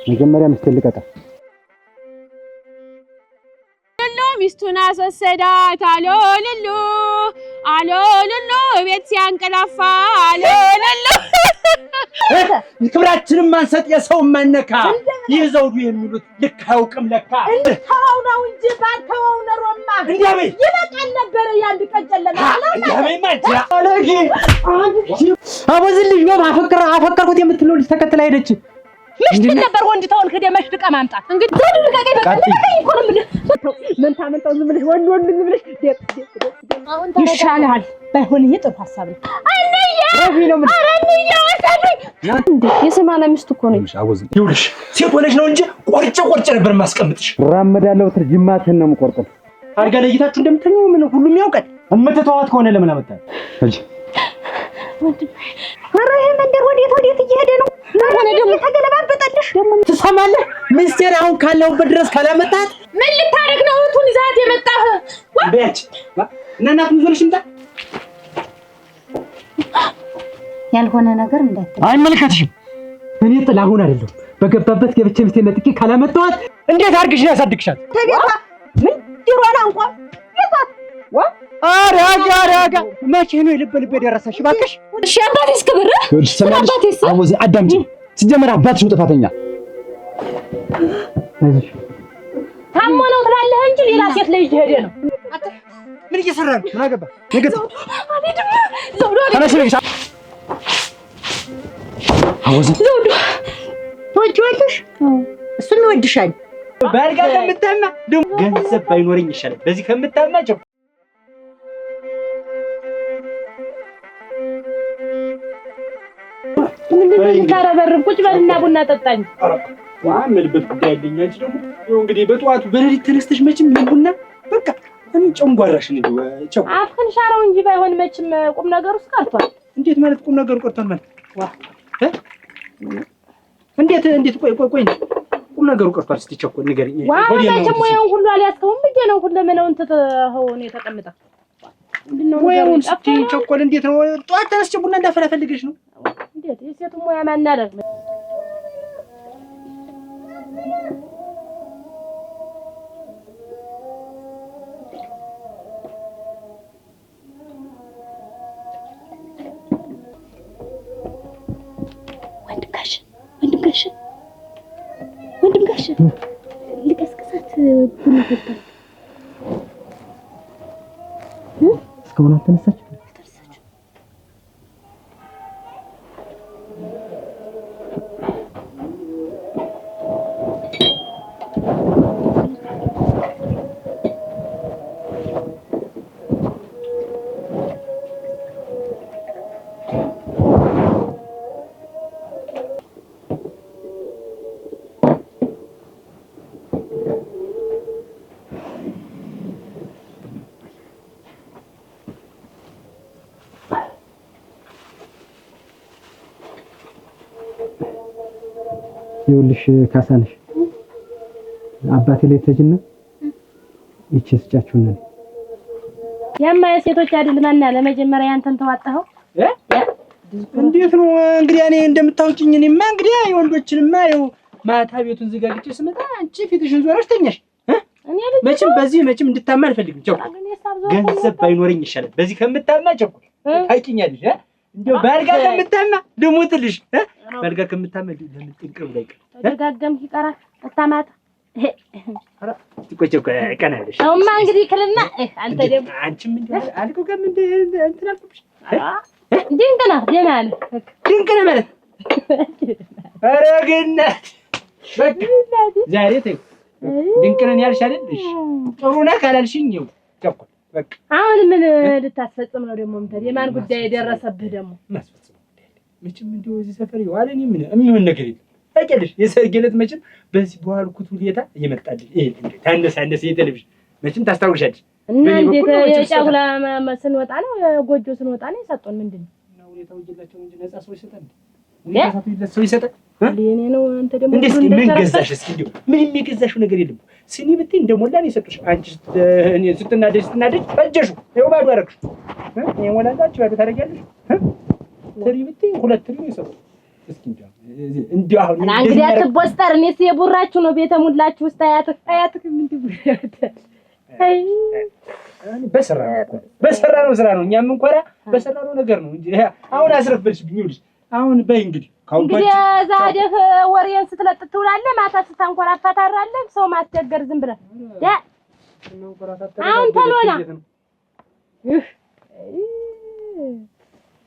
መጀመሪያ ሚስት ልቀቃ ሚስቱን አስወሰዳት አሎልሉ አሎልሉ ቤት ሲያንቀላፋ አሎልሉ ክብራችንን ማንሰጥ የሰው ማነካ ይዘውዱ የሚሉት ልክ አውቅም ለካ እንታው ነው እንጂ ባንተው ነሮማ እንዴ ይበቃል ነበር ያንድ ቀጨለማ እንዴ ማጃ አለጊ አወዝልሽ ነው አፈቀርኩት የምትለው ልጅ ተከትላ ሄደች ምሽት ነበር ወንድ ተወልክ ደመሽጥቀ ማምጣት እንግዲህ ደድልቀቀኝ በቃ ምን ታመጣው ዝም ብለሽ ወንድ ዝም ብለሽ ይሻልሃል ባይሆን ይሄ ጥሩ ሐሳብ ነው አንያ አረንያ ወሰደኝ እንዴ የሰማና ሚስት እኮ ነው አወዝልሽ ይውልሽ ሴት ሆነሽ ነው እንጂ ቆርጬ ነበር ማስቀምጥሽ ራመዳለው ትርጅማትን ነው የምቆርጠው አርጋ ለይታችሁ እንደምትተኙ ምን ሁሉም ያውቃል እምትተዋት ከሆነ ለምን አመጣ እጂ ወንድም ኧረ ይሄ መንደር ወዴት እየሄደ ነው ለምን ደግሞ ተገለባበጠልሽ ደግሞ ትሰማለህ ሚስቴር አሁን ካለውበት ድረስ ካላመጣት ምን ልታረግ ነው እቱን ይዛት የመጣህ በያች እናናቱን ዞልሽ እንታ ያልሆነ ነገር እንዳትል አይመለከትሽም እኔ ጥላሁን አይደለም በገባበት ገብቼ ሚስቴን ነጥቄ ካላመጣኋት እንዴት አድርግሽ ያሳድግሻት ተቤታ ምን ይሮና እንኳን ይዛት አራጋ መቼ ነው የልብ የደረሰሽ እባክሽ እሺ አባቴስ ክብር አባቴስ አወዝ አዳምጪ ሲጀመር አባትሽ ነው ጥፋተኛ አይዞሽ ታሞ ነው ትላለህ እንጂ ሌላ ሴት ላይ ሄደ ነው ምን እየሰራ ነው ምን አገባ ነገ ዘውዱ ተነሽልሽ አወዝ ዘውዱ ወጭወጭሽ እሱም ይወድሻል ባልጋ ከምታማ ደም ገንዘብ ባይኖርኝ ይሻላል በዚህ ከምታማቸው ምን ታረበርብ ቁጭ በልና ቡና ጠጣኝ ዋምልበት ጉዳይ ያለኝ አንቺ ደግሞ ይኸው እንግዲህ በጠዋቱ በሌሊት ተነስተሽ መቼም ይልቡና በቃ እኔ ጨንጓራሽን እንደው ጨው አፍክን ሻራው እንጂ ባይሆን መቼም ቁም ነገር ውስጥ ቀርቷል እንዴት ማለት ቁም ነገሩ ቀርቷል ማለት ዋ እንዴት ቆይ ቁም ነገሩ ቀርቷል እስቲ ቸኮል ንገሪኝ ወዴ ነው መቼም ወይን ሁሉ አልያዝከውም ብዬ ነው ሁሉ ምነውን ተተኸው ነው ተቀምጣ ምንድነው ወይን እስቲ ቸኮል እንዴት ነው ጠዋት ተነስቼ ቡና እንዳፈላ ፈልገሽ ነው እንዴት የሴቱ ሙያ ማናለህ ወንድም ጋሽ ልቀስቅሳት ቡና ፈጣ እስካሁን አልተነሳች ይኸውልሽ ካሳነሽ አባቴ ላይ ተጅና እቺ ስጫችሁና ያማ የሴቶች አይደል ማንና ለመጀመሪያ አንተን ተዋጣኸው እንዴት ነው እንግዲህ እኔ እንደምታውቂኝ እኔማ እንግዲህ የወንዶችንማ ይኸው ማታ ቤቱን ዝጋግጬ ስመጣ አንቺ ፊትሽን ዞረሽ ተኛሽ መቼም እንድታማ አልፈልግም ቸኩ ገንዘብ ባይኖረኝ ይሻላል በዚህ ከምታማ ቸኩ ታውቂኛለሽ እንደው ባልጋ ከምታማ ልሙትልሽ ባልጋ ከምታማ ለምን ጥንቅር ላይ ተደጋገምክ ይቀራል አታማታ አራ ትቆጨው ቀናለሽ አውማ እንግዲህ ከለና አንተ ደግሞ አንቺም እንዴ አልኩ ከምን እንትን አልኩብሽ ድንቅና ደህና ነህ ድንቅና ማለት ኧረ ገነት በቃ ዛሬ ተይ ድንቅነን ያልሽ አይደል እሺ ጥሩ ነህ ካላልሽኝ ይው ቸኮል በቃ አሁን ምን ልታስፈጽም ነው ደግሞ እንተ የማን ጉዳይ የደረሰብህ ደግሞ ማስፈጽም መቼም እንደው እዚህ ሰፈር ይዋለኝ ምን ነገር የለም ታውቂያለሽ የሰርግ ዕለት መቼም በዚህ በኋልኩት ሁኔታ እየመጣልኝ ይሄ ታነሳነስ የቴሌቪዥን መቼም ታስታውሻለሽ እና እንዴት የጫጉላ ስንወጣ ነው ጎጆ ስንወጣ ነው የሰጡን ምንድነው እና ሁኔታው ይላቸው እንጂ ነፃ ሰው ይሰጣል ሰው ይሰጣል ለኔ ነው አንተ ደግሞ እንዴት ምን ገዛሽ እስኪ እንደው ምን የሚገዛሽው ነገር የለም ሲኒ ብትይ እንደሞላ ነው የሰጡሽ አንቺ እኔ ስትናደጅ ፈጀሹ ይኸው ባዶ አደረግሽ ይሄ ሞላላችሁ ባዶ ታደርጊያለሽ ትሪ ብትይ ሁለት ትሪ ነው የሰጡሽ እስኪ እንደው እንዲያው አሁን እና እንግዲህ አትቦስጠር። እኔስ የቡራችሁ ነው ቤተ ሙላችሁ ውስጥ አያትክ ምንድን በሰራ ነው ስራ ነው። እኛም እንኳን በሰራ ነው ነገር ነው እንጂ አሁን አስረፈርሽብኝ። ይኸውልሽ አሁን በይ እንግዲህ እንግዲህ ዛዴህ ወሬን ስትለጥት ትውላለህ፣ ማታ ስታንኮራፋ ታድራለህ። ሰው ማስቸገር ዝም ብለህ አሁን ተሎና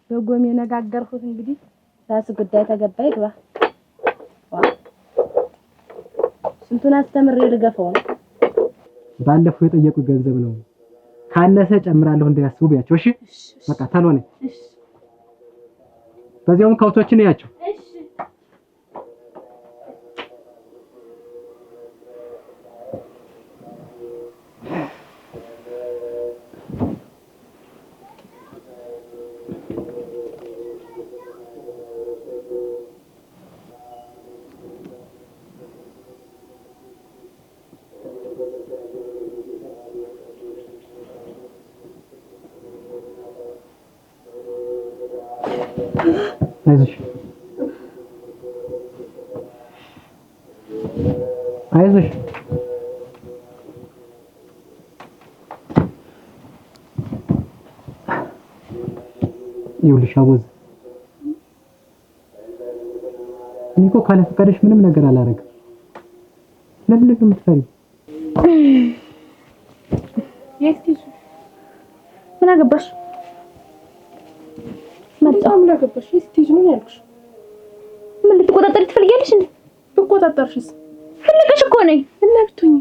በጎም የነጋገርኩት እንግዲህ ራስ ጉዳይ ተገባ ይግባ። ስንቱን አስተምሬ ልገፈው ነው። ባለፈው የጠየቁ ገንዘብ ነው ካነሰ ጨምራለሁ እንዳያስቡ ቢያቸው። እሺ በቃ ተሎኔ በዚያውም ከውቶችን ያቸው። አይዞሽ ይኸውልሽ አቦዝ እኔ እኮ ካለ ፈቃድሽ ምንም ነገር አላደርግም። ለምንድን ነው የምትፈሪው? ምን አገባሽ? ምን አገባሽ? እስቲ ምን ያልኩሽ? ምን ልትቆጣጠሪ ትፈልጊያለሽ እንዴ? ብቆጣጠርሽስ? ፈልገሽ እኮ ነኝ እና ብትሆኚ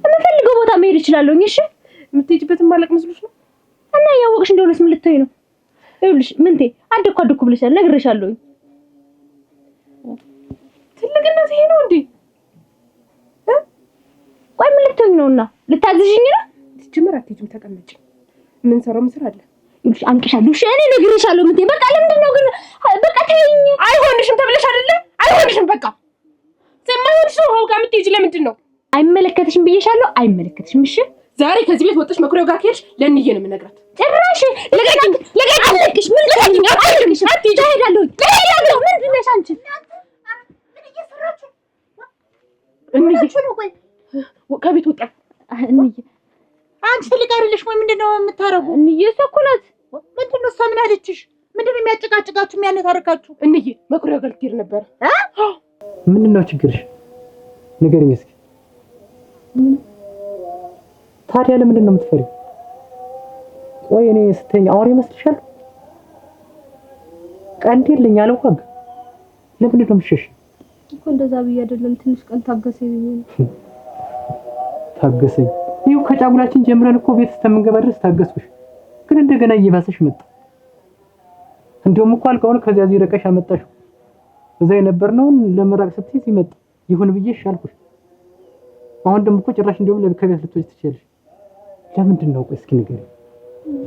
የምፈልገው ቦታ መሄድ እችላለሁ። እሺ የምትሄጂበትን ማለቅ መስሎሽ ነው? እና ያወቅሽ እንደሆነስ ምን ልትሆኚ ነው? ይኸውልሽ ምንቴ አደኩ ብለሻል፣ ነግሬሻለሁ። ትልቅነት ይሄ ነው እንዴ? ቆይ ምን ልትሆኚ ነውና ልታዝዥኝ ነው? ትጀምር አትሄጂም፣ ተቀመጪ። ምን ሰራው ምስር አለ? ይኸውልሽ አንቅሻለሁ። እሺ እኔ ነግሬሻለሁ። ምንቴ በቃ ለምንድን ነው ግን? በቃ ተይኝ። አይሆንሽም ተብለሽ አይደለ? አይሆንሽም በቃ ሰማሁሽ። ነው ሆጋ የምትሄጂ ለምንድን ነው? አይመለከትሽም ብዬሻለሁ። አይመለከትሽም። እሺ ዛሬ ከዚህ ቤት ወጥተሽ መኩሪያው ጋር ከሄድሽ ለእንዬ ነው የምነግራት። ጭራሽ ለቀቂኝ። አለቅሽ። ምን ልታደርጊኝ? አትሄጂም። እሄዳለሁ። ምንድን ነሽ አንቺ? ምን እየሰራችሁ እንዬ? ነው ቆይ ከቤት ወጣ እንዬ። አንቺ ትልቅ አይደለሽ ወይ? ምንድን ነው የምታረጉ? እንዬ ሰኩላት። ምንድን ነው እሷ? ምን አለችሽ? ምንድን ነው የሚያጨቃጭቃችሁ የሚያነታርካችሁ? እንዬ መኩሪያው ጋር ልትሄድ ነበር። ምንድን ነው ችግርሽ? ንገሪኝ እስኪ። ታዲያ ለምንድን ነው የምትፈሪው? ቆይ እኔ ስተኛ አውሬ መስልሻል? ቀንድ የለኝ አልዋጋ። ለምንድን ነው የምትሸሽ? እኮ እንደዛ ብዬ አይደለም፣ ትንሽ ቀን ታገሰኝ ብዬ ነው። ታገሰኝ? ይኸው ከጫጉላችን ጀምረን እኮ ቤት እስከምንገባ ድረስ ታገስኩሽ፣ ግን እንደገና እየባሰሽ መጣ። እንደውም እኮ አልቀውን ከዚያ እዚህ ረቀሽ አመጣሽው። እዛ የነበርነውን ለመራቅ ስትይዝ ይመጣ ይሁን ብዬሽ አልኩሽ። አሁን ደግሞ እኮ ጭራሽ እንደውም ለከቤት ልትወጪ ትችያለሽ። ለምንድን ነው? ቆይ እስኪ ንገሪኝ።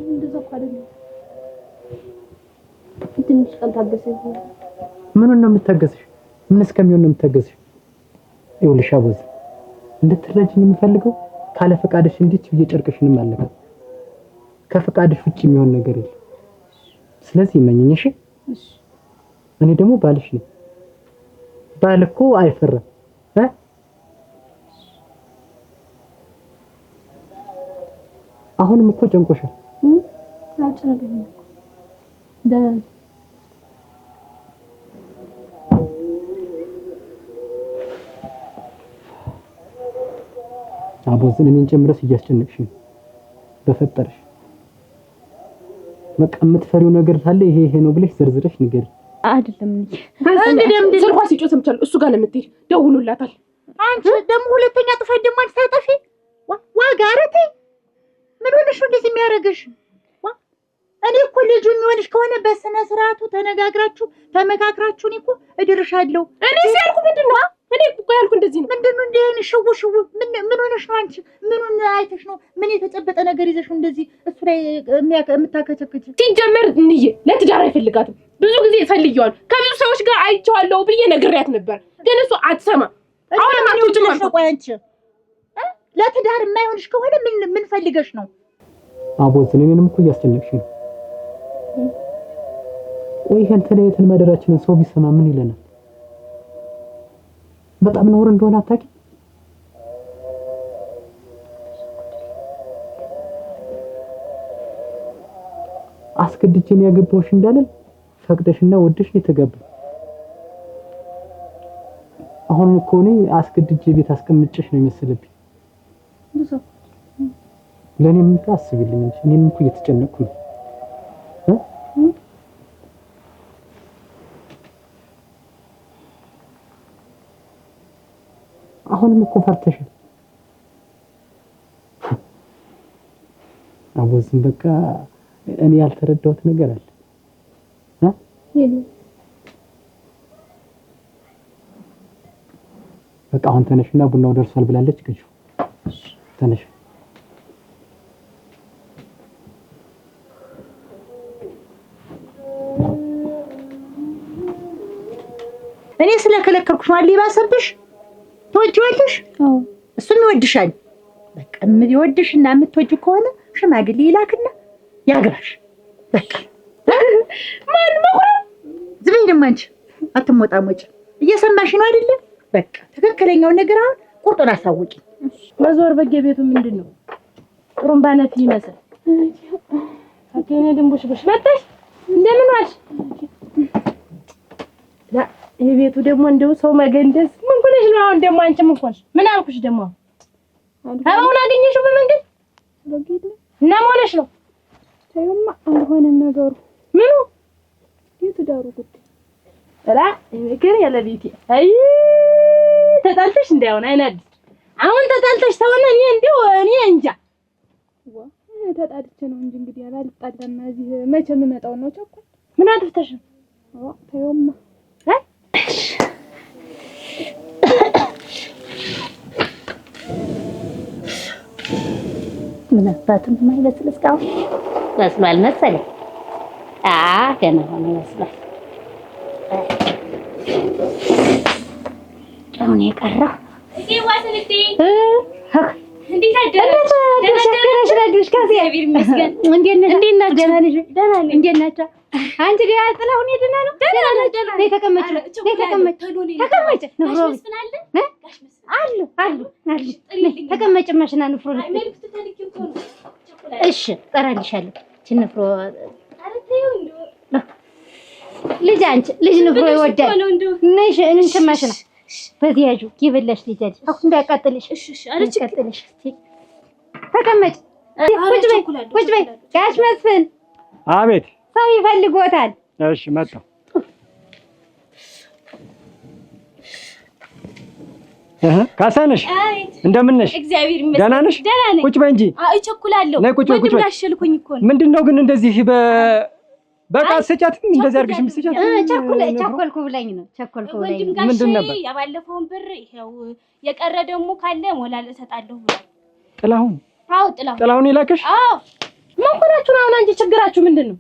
እንደዛ እኮ አይደለም፣ ትንሽ ቀን ታገሰኝ። ምኑን ነው የምታገስሽ? ምን እስከሚሆን ነው የምታገስሽ? ይኸውልሽ አቦዝ እንድትረጂኝ የምፈልገው ካለ ፈቃድሽ እንዲች እየጨርቅሽንም አለከ ከፈቃድሽ ውጪ የሚሆን ነገር የለም። ስለዚህ መኝኝ። እሺ እኔ ደግሞ ባልሽ ነኝ። ባል እኮ አይፈረም። አሁንም እኮ ጨንቆሻል። አልጨነቀኝም። አቦዝን እኔን ጨምረሽ እያስጨነቅሽ ነው። በፈጠረሽ በቃ የምትፈሪው ነገር ካለ ይሄ ነው ብለሽ ዘርዝረሽ ንገሪ። አይደለም እንዴ ስልኳ ሲጮህ ሰምቻለሁ። እሱ ጋር ለምትሄድ ደውሎላታል። አንቺ ደግሞ ሁለተኛ ጥፋት ደግሞ አትሳጠፊ። ዋጋረቴ ምን ሆነሽ እንደዚህ የሚያደርግሽ? እኔ እኮ ልጁ የሚሆንሽ ከሆነ በስነ ስርዓቱ ተነጋግራችሁ ተመካክራችሁ እኔ እኮ እድርሻለሁ። እኔ ሲያልኩ ምንድን ነው? እኔ እኮ ያልኩ እንደዚህ ነው። ምንድን ነው እንደ ሽው ምን ሆነሽ ነው አንቺ? ምኑን አይተሽ ነው? ምን የተጨበጠ ነገር ይዘሽ ነው እንደዚህ እሱ ላይ የምታከቸክች? ሲጀመር እንዬ ለትዳር አይፈልጋትም። ብዙ ጊዜ ፈልየዋለሁ፣ ከብዙ ሰዎች ጋር አይቼዋለሁ ብዬ ነግሬያት ነበር፣ ግን እሱ አትሰማ። አሁን ማጥቶች ነው። ቆይ አንቺ ለትዳር የማይሆንሽ ከሆነ ምን ፈልገሽ ነው? አቦዝን እኔንም እኮ እያስጨነቅሽ ነው። ቆይ ይሄን ተለያይተን ማደራችንን ሰው ቢሰማ ምን ይለናል? በጣም ነውር እንደሆነ አታውቂም? አስገድጄን ያገባሁሽ እንዳለን ፈቅደሽና ወደሽ ነው የተጋባው። አሁን እኮ እኔ አስገድጄ ቤት አስቀምጬሽ ነው የመሰለብኝ። ለኔም ታስቢልኝ እንጂ እኔም እኮ እየተጨነቅኩ ነው። አሁንም እኮ ፈርተሻል። አቦዝም በቃ እኔ ያልተረዳሁት ነገር አለ። በቃ አሁን ተነሽና ቡናው ደርሷል ብላለች። ግጁ ተነሽ። እኔ ስለከለከልኩሽ ማለት ሊባሰብሽ ትወጂዋለሽ? እሱም ይወድሻል። በቃ የሚወድሽና የምትወጂ ከሆነ ሽማግሌ ይላክና ያግራሽ። በቃ ማን መቁራ ዝም ብለሽ አንቺ አትሞጣሞጭ። እየሰማሽ ነው አይደለ? በቃ ትክክለኛውን ነገር አሁን ቁርጡን አሳውቂ። መዞር በየቤቱ ምንድነው? ጥሩምባ ነፊ ይመስል አከኔ ድንቡሽቡሽ መጣሽ። እንደምን ዋልሽ? ላ የቤቱ ደግሞ እንደው ሰው መገንደስ ምን ሆነሽ ነው? አሁን ደግሞ አንቺ ምን ሆነሽ? ምን አልኩሽ ደግሞ? አሁን አገኘሽው በመንገድ እና ሆነሽ ነው? ታዩማ አልሆነ ነገሩ። ምኑ የትዳሩ ጉዳይ አላ ግን ያለ ቤቴ አይ ተጣልተሽ እንዳይሆን አይናድ። አሁን ተጣልተሽ ተሆነ እኔ እንጃ ተጣልቼ ነው እንጂ እንግዲህ አላልጣላም። እዚህ መቼ የምመጣው ነው? ቸኮል ምን አጥፍተሽ ነው? ታዩማ ምን አባቱን የማይመስል እስካሁን በስሏል መሰለኝ። ገና ሆነ ይመስላል። አሁን የቀረው እንዴት አደረሽ? አንቺ ጋር ጥላሁን የደህና ነው? ነይ ተቀመጭ፣ ተቀመጭ ማሽና ንፍሮ እሺ እጠራልሻለሁ። ንፍሮ ልጅ ንፍሮ ይወዳል። ነሽ እንትን ማሽና በዚህ ያዡ ይበላሽ ልጅ አይደል? አሁን እንዳያቃጥልሽ። አቃጥልሽ። ተቀመጭ። ቁጭ በይ። ጋሽ መስፍን። አቤት። ሰው ይፈልጎታል። እሺ መጣሁ። ካሳነሽ እንደምን ነሽ? እግዚአብሔር ይመስገን። ደህና ነሽ? ቁጭ በይ እንጂ። አይ ቸኩላለሁ። ቁጭ በይ። አሸልኩኝ እኮ ነው። ምንድነው ግን እንደዚህ በቃ ስጫት እንደዚህ አድርገሽ የምትስጫት? ቸኮልኩ ብለኝ ነው። ወንድም ጋሼ ያባለፈውን ብር ይሄው የቀረ ደግሞ ካለ ሞላል እሰጣለሁ ብሏል። ጥላሁን? አዎ ጥላሁን ይላክሽ? አዎ። ምን ሆናችሁ ነው አሁን? አንቺ ችግራችሁ ምንድነው?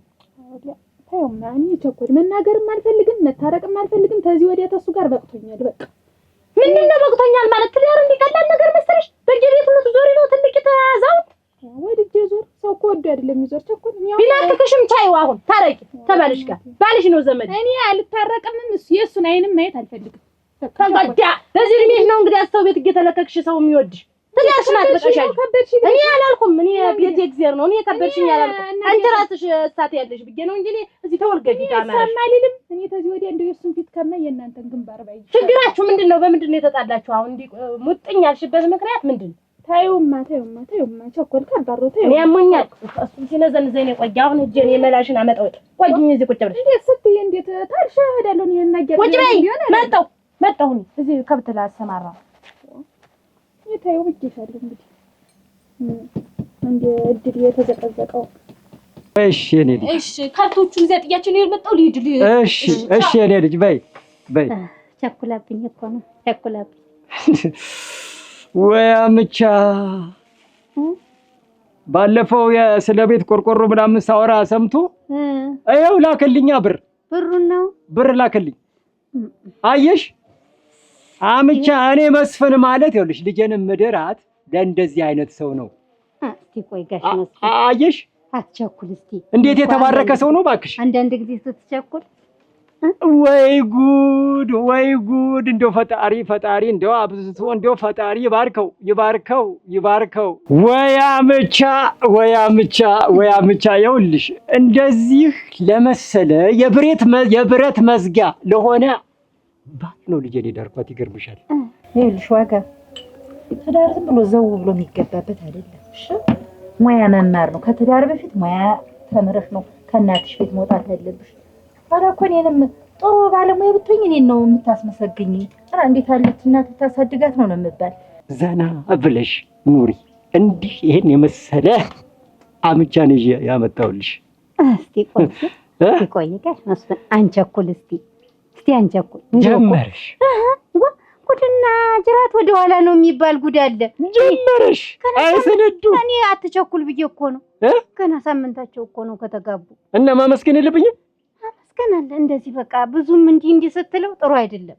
ታውማ እኔ ቸኮል መናገርም አልፈልግም መታረቅም አልፈልግም። ከዚህ ወዲያ ተሱ ጋር በቅቶኛል። በቃ ምንድነው በቅቶኛል ማለት? ትዳር እንዲቀላል ነገር መሰለሽ? በየቤቱ ነው ዞሪ ነው ትልቅ ተዛው ወድጄ ዞር። ሰው እኮ ወዶ አይደለም የሚዞር። ቸኮል ቢናፍቅሽም ቻይው አሁን ታረቂ ተባልሽ ጋር ባልሽ ነው ዘመድ። እኔ አልታረቅም። እሱ የሱን አይንም ማየት አልፈልግም። ተንጋዳ በዚህ እድሜሽ ነው እንግዲህ ሰው ቤት እየተለከክሽ ሰው የሚወድሽ። ትዳርሽን አጥብቀሻል። እኔ አላልኩም። እኔ ቤት እግዚአብሔር ነው። እኔ ከበርሽኝ አላልኩም። አንቺ ራስሽ እሳት ያለሽ ብዬ ነው እንጂ እዚህ ተወልገጂ ታማራሽ ሰማሊልም። እኔ ከዚህ ወዲያ እንደው የሱን ፊት ከማይ የእናንተን ግንባር ባይ። ችግራችሁ ምንድነው? በምንድነው የተጣላችሁ? አሁን እንዲህ ሙጥኝ ያልሽበት ምክንያት ምንድነው? ታዩማ ቸኮል ከባድ ነው። እኔ አሞኛል። እሱ ሲነዘንዘኝ ቆይ። አሁን እጄን የመላሽን አመጣው። ቆይኝ እዚህ ቁጭ ብለሽ እንዴት ስትይ እንዴት ታርሻ ሄዳለሁ ነው የናገር። ቁጭ በይ። መጣሁ እዚህ ከብት ላሰማራ የታየው ብቻሻለሁ እንግዲህ እንደ እድል የተዘቀዘቀው። እሺ የኔ ልጅ እሺ ከብቶቹን እዚያ ጥያቸው ነው የመጣው። ልሂድ። እሺ የኔ ልጅ በይ። ቸኩላብኝ እኮ ነው ቸኩላብኝ። ወይ አምቻ ባለፈው ስለ ቤት ቆርቆሮ ምናምን ሳወራ ሰምቶ ይኸው ላከልኛ ብር ላከልኝ። አየሽ አምቻ እኔ መስፍን ማለት ይኸውልሽ ልጄንም ምድራት ለእንደዚህ አይነት ሰው ነው። እስቲ ቆይ ጋሽ መስፍን አየሽ አትቸኩል። እስቲ እንዴት የተባረከ ሰው ነው እባክሽ። አንዳንድ ጊዜ ስትቸኩል ወይ ጉድ ወይ ጉድ! እንደው ፈጣሪ እንደው አብዝቶ እንደው ፈጣሪ ይባርከው። ወይ አምቻ ይኸውልሽ እንደዚህ ለመሰለ የብረት መዝጊያ ለሆነ ባል ነው ልጄን የዳርኳት። ይገርምሻል። ይኸውልሽ ዋጋ ትዳር ዝም ብሎ ዘው ብሎ የሚገባበት አይደለም። እሺ ሙያ መማር ነው። ከትዳር በፊት ሙያ ተምረሽ ነው ከእናትሽ ቤት መውጣት ያለብሽ። ታዲያ እኮ እኔንም ጥሩ ባለሙያ ብትሆኝ እኔን ነው የምታስመሰግኝ። ኧረ እንዴት አለች እናት ታሳድጋት ነው የምባል። ዘና ብለሽ ኑሪ። እንዲህ ይሄን የመሰለ አምቻ ነው ያመጣሁልሽ። እስቲ ቆይ ጋሽ መስፍን አንቸኩል። እስቲ አንቸኩል ጀመርሽ። ጉድና ጅራት ወደ ኋላ ነው የሚባል ጉድ አለ። ጀመርሽ። አይሰነዱ እኔ አትቸኩል ብዬ እኮ ነው። ገና ሳምንታቸው እኮ ነው ከተጋቡ። እና ማመስገን የለብኝም? ማመስገን አለ። እንደዚህ በቃ ብዙም እንዲህ ስትለው ጥሩ አይደለም።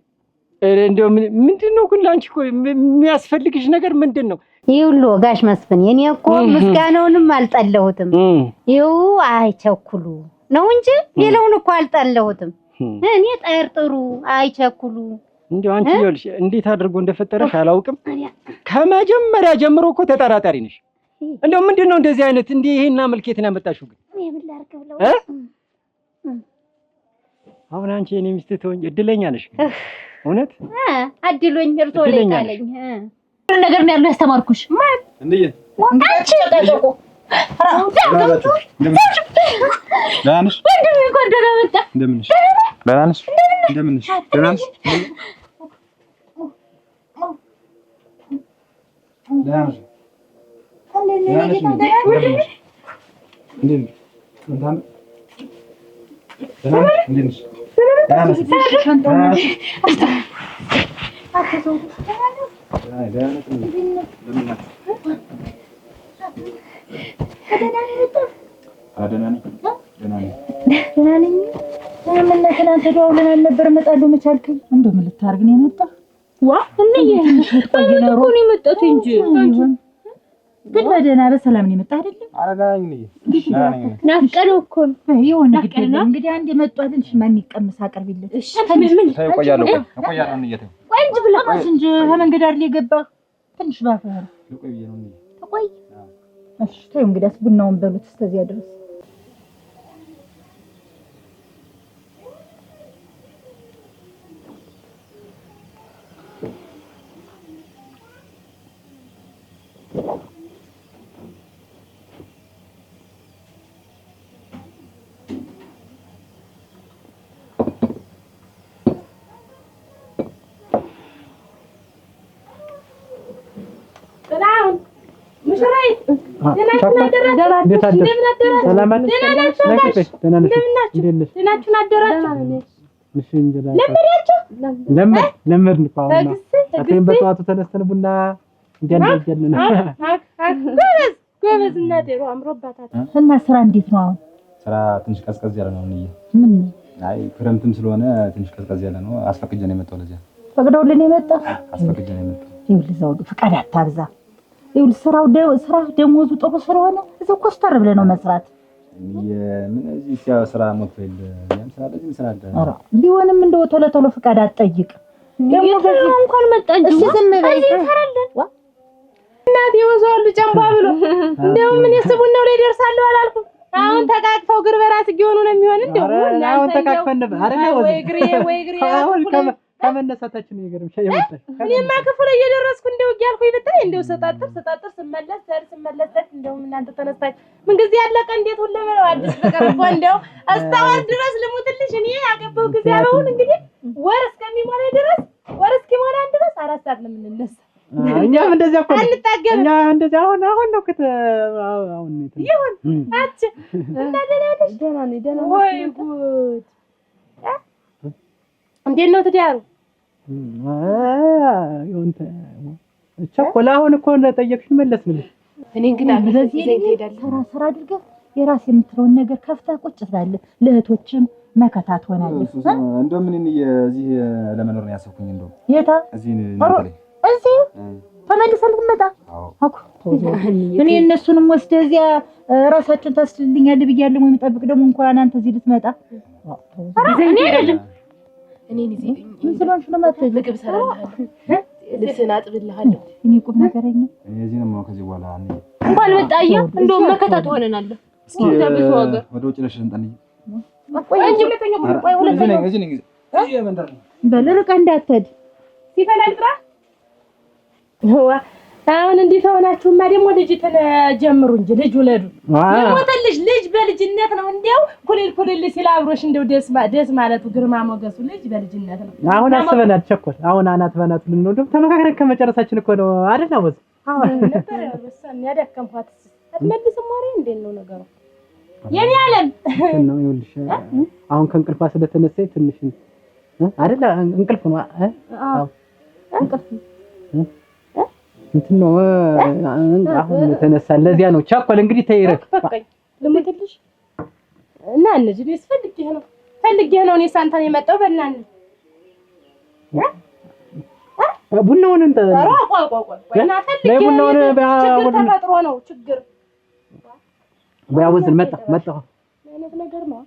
እንደው ምንድነው ግን ላንቺ እኮ የሚያስፈልግሽ ነገር ምንድነው? ይኸውልህ ጋሽ መስፍን እኔ እኮ ምስጋናውንም አልጠላሁትም። ይኸው አይቸኩሉ ነው እንጂ ሌላውን እኮ አልጠላሁትም። እኔ ጠርጥሩ አይቸኩሉ። እንደው አንቺ ይኸውልሽ እንዴት አድርጎ እንደፈጠረሽ አላውቅም። ከመጀመሪያ ጀምሮ እኮ ተጠራጣሪ ነሽ። እንደው ምንድነው እንደዚህ አይነት እንዴ ይሄና መልኬትን ያመጣሽው ግን? እኔ ምን ላድርግ ብለው አሁን አንቺ የኔ ሚስት ትሆኝ እድለኛ ነሽ። እውነት አድሎኝ እርሶ ላይ ታለኝ ነገር ነው ያለው ያስተማርኩሽ። ማን እንዴ? አንቺ ተጠቆ ዳንሽ ወንድም እንኳን ደህና መጣ። እንደምንሽ? ዳንሽ እንደምንሽ? ዳንሽ ዳንሽ ትናንት ደውለን አልነበር እመጣለሁ መቻልከኝ። እንደው ምን ልታርግ ነው የመጣው? ዋ እንዬ ታዲያ እኮ ነው የመጣሁት እንጂ ግን በደህና በሰላም ነው የመጣ አይደለም? አረጋኝ ነኝ ናፍቀነው እኮ ነው የሆነ እንግዲህ አንድ የመጣልን ሽማ የሚቀምስ አቅርቢለት። እሺ ምን እቆያለሁ እንየተው ቆንጆ ብላ እንጂ ከመንገድ አይደል የገባህ? ትንሽ ባፈር ልቆይ ብዬ ነው እንዴ? ተቆይ። እሺ ተይው እንግዲያስ ቡናውን በሉት እስከዚያ ድረስ። በጠዋቱ ተነስተን ቡና እንዲያንደጀልን ጎበዝ እናቴ ነው አምሮባታል። እና ስራ እንዴት ነው አሁን? ስራ ትንሽ ቀዝቀዝ ያለ ነው እንዴ? ምን? አይ ክረምትም ስለሆነ ትንሽ ቀዝቀዝ ያለ ነው። አስፈቅጄ ነው የመጣው ለዚያ። ፈቅደውልን የመጣ? አስፈቅጄ ነው የመጣው። ይኸውልህ ዘውዱ ፍቃድ አታብዛ። ይኸውልህ ስራ ደሞዙ ጥሩ ስለሆነ እዛው ኮስተር ብለህ ነው መስራት። ምን እዚህ ስራ ሞክሬል ያም ስራ ለዚህ ስራ አለ። ኧረ ቢሆንም እንደው ቶሎ ፍቃድ አትጠይቅ። ደግሞ በዚህ እንኳን መጣ እንጂ ዝም በይ እናቴ ወዘዋሉ ጨምባ ብሎ እንደው ምን የስቡን ነው ላይ ደርሳለሁ አላልኩም። አሁን ተቃቅፈው ግር በራስ ይሆኑ ነው የሚሆን እንደው አሁን ተቃቅፈን ነበር አይደል? ወይ ግሬ አሁን ከመነሳታችን ይገርም ሻይ ወጣ። እኔማ ክፉ ላይ እየደረስኩ እንደው እያልኩኝ ብታይ እንደው ሰጣጥር ስመለስ እንደው እናንተ ተነስታችሁ ምን ጊዜ ያለቀ እንዴት ሁሉ ነው አዲስ ፍቅር እኮ እንደው አስታወር ድረስ ልሙትልሽ እኔ ያገባው ጊዜ አሁን እንግዲህ ወር እስከሚሞላ ድረስ 4 ሰዓት ነው የምንነሳ። እኛም እንደዚያ እኮ አንታገም። እኛ እንደዚያ አሁን ነው አሁን ይሁን አች እና ደህና ነኝ። ወይ ጉድ! እንዴት ነው ትዳሩ? ይሁንተ ቸኮላ አሁን እኮ እንደጠየቅሽ መለስንልሽ። እኔ እንግዲህ በዚህ ስራ አድርገህ የራስ የምትለውን ነገር ከፍተህ ቁጭ ትላለህ። ለእህቶችም መከታ ትሆናለህ። እንደው ምን እዚህ ለመኖር ነው ያሰብኩኝ። እንደው የታ እዚህ ነው እዚህ ተመልሰን ልትመጣ አኩ እኔ እነሱንም ወስደህ እዚያ ራሳቸውን ታስልልኛለህ ብያለሁ። የምጠብቅ ደግሞ እንኳን አንተ እዚህ ልትመጣ እኔን እዚህ ምን ስለሆንሽ ነው የማትሄጂው? ምግብ እሰራልሃለሁ፣ ልብስህን አጥብልሃለሁ። እኔ ቁም ነገረኛ እዚህ ነው ከዚህ በኋላ እንኳን መጣያ እንደውም መከታ ትሆነናለህ። እስኪ ተብዙ ሀገር ወደ ውጭ ነሽ እንጠን እንጂ ሁለተኛ እዚህ ነኝ እዚህ መንደር ነው። በል ርቀህ እንዳትሄድ ሲፈላል ጥራ አሁን እንዲህ ከሆናችሁማ ደግሞ ልጅ ጀምሩ እንጂ ልጅ ውለዱ። የሞተልሽ ልጅ በልጅነት ነው። እንዲያው ኩልል ሲል አብሮሽ እንደው ደስ ማለቱ ግርማ ሞገሱ ልጅ በልጅነት ነው። አሁን አስበናል ቸኮል አሁን አናት በናት ልንወደው ተመካከረን ከመጨረሳችን እኮ ነው አይደል? አወዝ ነበር ወሰን ያደከምኳት አትመልስም። ወሬ እንዴት ነው ነገሩ? የኔ ዓለም ነው ይኸውልሽ፣ አሁን ከእንቅልፏ ስለተነሳች ትንሽ አይደል? እንቅልፍ ነው። አዎ እንቅልፍ እንትን ነው። አሁን ተነሳ። ለዚያ ነው ቸኮል። እንግዲህ ተይረክ በቃኝ ልሞትልሽ እና እነዚህ ፈልጌህ ነው እኔ ሳንታን የመጣው በእናን ቡናውን እንተ እና ፈልጌህ ቡናውን ችግር ተፈጥሮ ነው ችግር ባያወዝን መጣ አይነት ነገር ነው።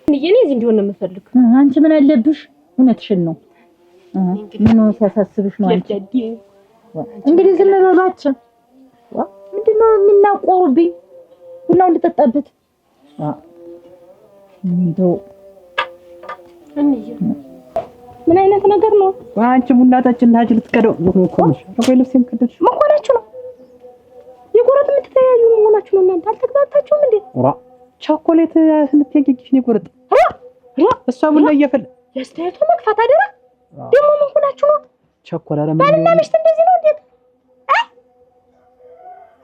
እኔ እዚህ እንዲሆን ነው የምፈልግ። አንቺ ምን አለብሽ? እውነትሽን ነው። ምን ሲያሳስብሽ ነው አንቺ? እንግዲህ ዝም በሏቸው። ምንድነው የምናቆሩብኝ? ቡናውን ልጠጣበት። እንደው ምን አይነት ነገር ነው? አንቺ ቡና ጠጭና ሀጅ ልትቀደው ቆምሽ። አቆይ ልብሴም ከደሽ ምን ሆናችሁ ነው? የጎረጥ የምትተያዩ ምን ሆናችሁ ነው እናንተ? አልተግባባችሁም እንዴ? ቸኮሌት ስንትያቂሽ ነው የጎረጥ እሷ ቡና እየፈለ ያስተያየቱ መግፋት አይደለ? ደግሞ ምን ሆናችሁ ነው? ቸኮል አረ ባልና ሚስት እንደዚህ ነው እንዴ?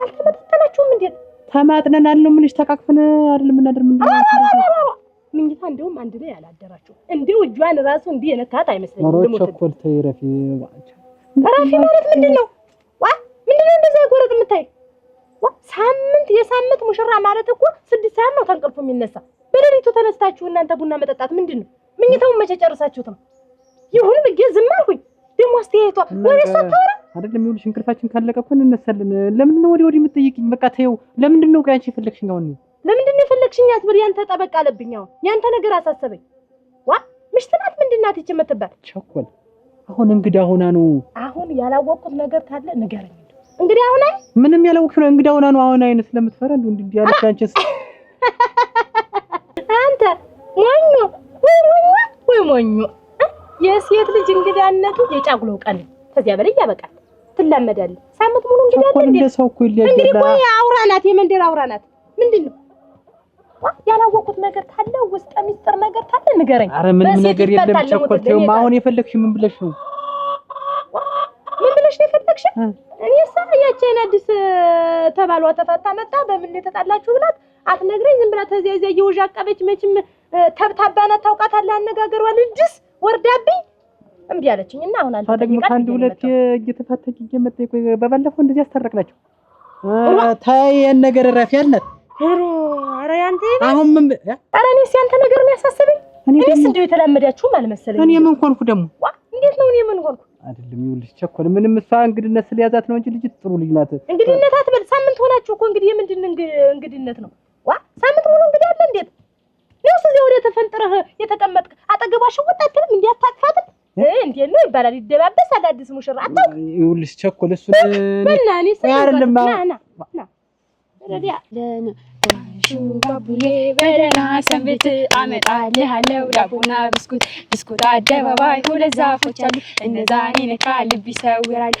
አልተመጣጣናችሁም እንዴ? ተማጥነናል ነው የምልሽ። ተቃቅፈን አይደለም እናደር ምን ምንታ እንደውም አንድ ላይ ያላደራችሁ እንዴው እጇን ራሱ እንዴ የነካት አይመስልም። ደግሞ ቸኮል ተይረፊ ራፊ ማለት ምንድነው? ምንድነው እንደዛ ጎረጥ የምታይ? የሳምንት ሙሽራ ማለት እኮ 6 ሰዓት ነው ተንቀልፎ የሚነሳ። በሌሊቱ ተነስታችሁ እናንተ ቡና መጠጣት ምንድነው? ምኝታውን መቼ ጨርሳችሁት ነው? ይሁን ብዬ ዝም አልኩኝ። ደግሞ አስተያየቷ ወሬ ሳታወራ አይደለም ይኸውልሽ፣ እንቅልፋችን ካለቀ እኮ እንነሳለን። ለምን ነው ወዲህ የምትጠይቂኝ? በቃ ተይው። ለምንድን ነው አንቺ የፈለግሽኝ? አሁን ለምንድን ነው የፈለግሽኝ? አትበል። ያንተ ጠበቅ አለብኝ። አሁን ያንተ ነገር አሳሰበኝ። ምሽት ናት ምንድን ናት ይቺ የምትባል? ቸኮል አሁን እንግዳ ሆና ነው። አሁን ያላወቅኩት ነገር ካለ ንገረኝ። እንግዲህ አሁን አይ ምንም ያላወቅሽ ነው። እንግዳ ሆና ነው። አሁን አይነት ስለምትፈራ እንዴ ያለሽ አንቺስ? አንተ ሞኞ የሴት ልጅ እንግዳነቱ የጫጉለው ቀን ከዚያ በላይ ያበቃል። ትላመዳለህ። ሳምንት ሙሉ እንግዳ አይደል እንዴ? ሰው እኮ ይለያል። እንግዲህ ቆይ አውራ ናት፣ የመንደር አውራ ናት። ምንድነው ያላወቅኩት ነገር ካለ ውስጥ ሚስጥር ነገር ካለ ንገረኝ። አረ ምንም ነገር የለም ቸኮል። ተይው። አሁን የፈለግሽ ምን ብለሽ ነው? ምን ብለሽ ነው የፈለግሽ? እኔ ያቺን አዲስ ተባሏ ተፈታ መጣ በምን የተጣላችሁ ብላት አትነግረኝ። ዝም ብላ ተዚያ እየወዣቀበች መቼም ተብታባና ታውቃታለህ። አነጋገሯ ልጅስ ወርዳብኝ እምቢ አለችኝና አሁን አንተ ደግሞ አንድ ሁለት እየተፋተች እየመጣ ቆይ በባለፈው እንደዚህ አስተረቅናቸው። ታይ ነገር ረፍ ያልናት አረ ያንተ አሁን ምን አረ እኔስ ያንተ ነገር ነው ያሳሰበኝ። እኔስ እንደው የተላመዳችሁም አልመሰለኝ። እኔ ምን ሆንኩ ደግሞ? እንዴት ነው እኔ ምን ሆንኩ? አይደለም ይኸውልሽ ቸኮል ምንም እሷ እንግድነት ስለያዛት ነው እንጂ ልጅ ጥሩ ልጅ ናት። እንግድነት አትበል። ሳምንት ሆናችሁ እኮ እንግዲህ የምንድን እንግድነት ነው? ሳምንት ሙሉ እንግዲህ አለ እንዴት ነው? ስለዚህ ወደ ተፈንጥረህ የተቀመጥክ አጠገቧ ሽውጥ አትልም? እንዴ አታጥፋትም? እንዴት ነው ይባላል? ይደባበሳል አዲስ ሙሽራ አታውቅ? ይኸውልሽ ቸኮል እሱ በእናኔ አይደለም ና ረዲያ ሹባቡዬ በደህና ሰንብት አመጣልሃለሁ ዳቦና ብስኩት አደባባይ ሁለት ዛፎች አሉ እነዛን ይነካ ልብ ይሰውራል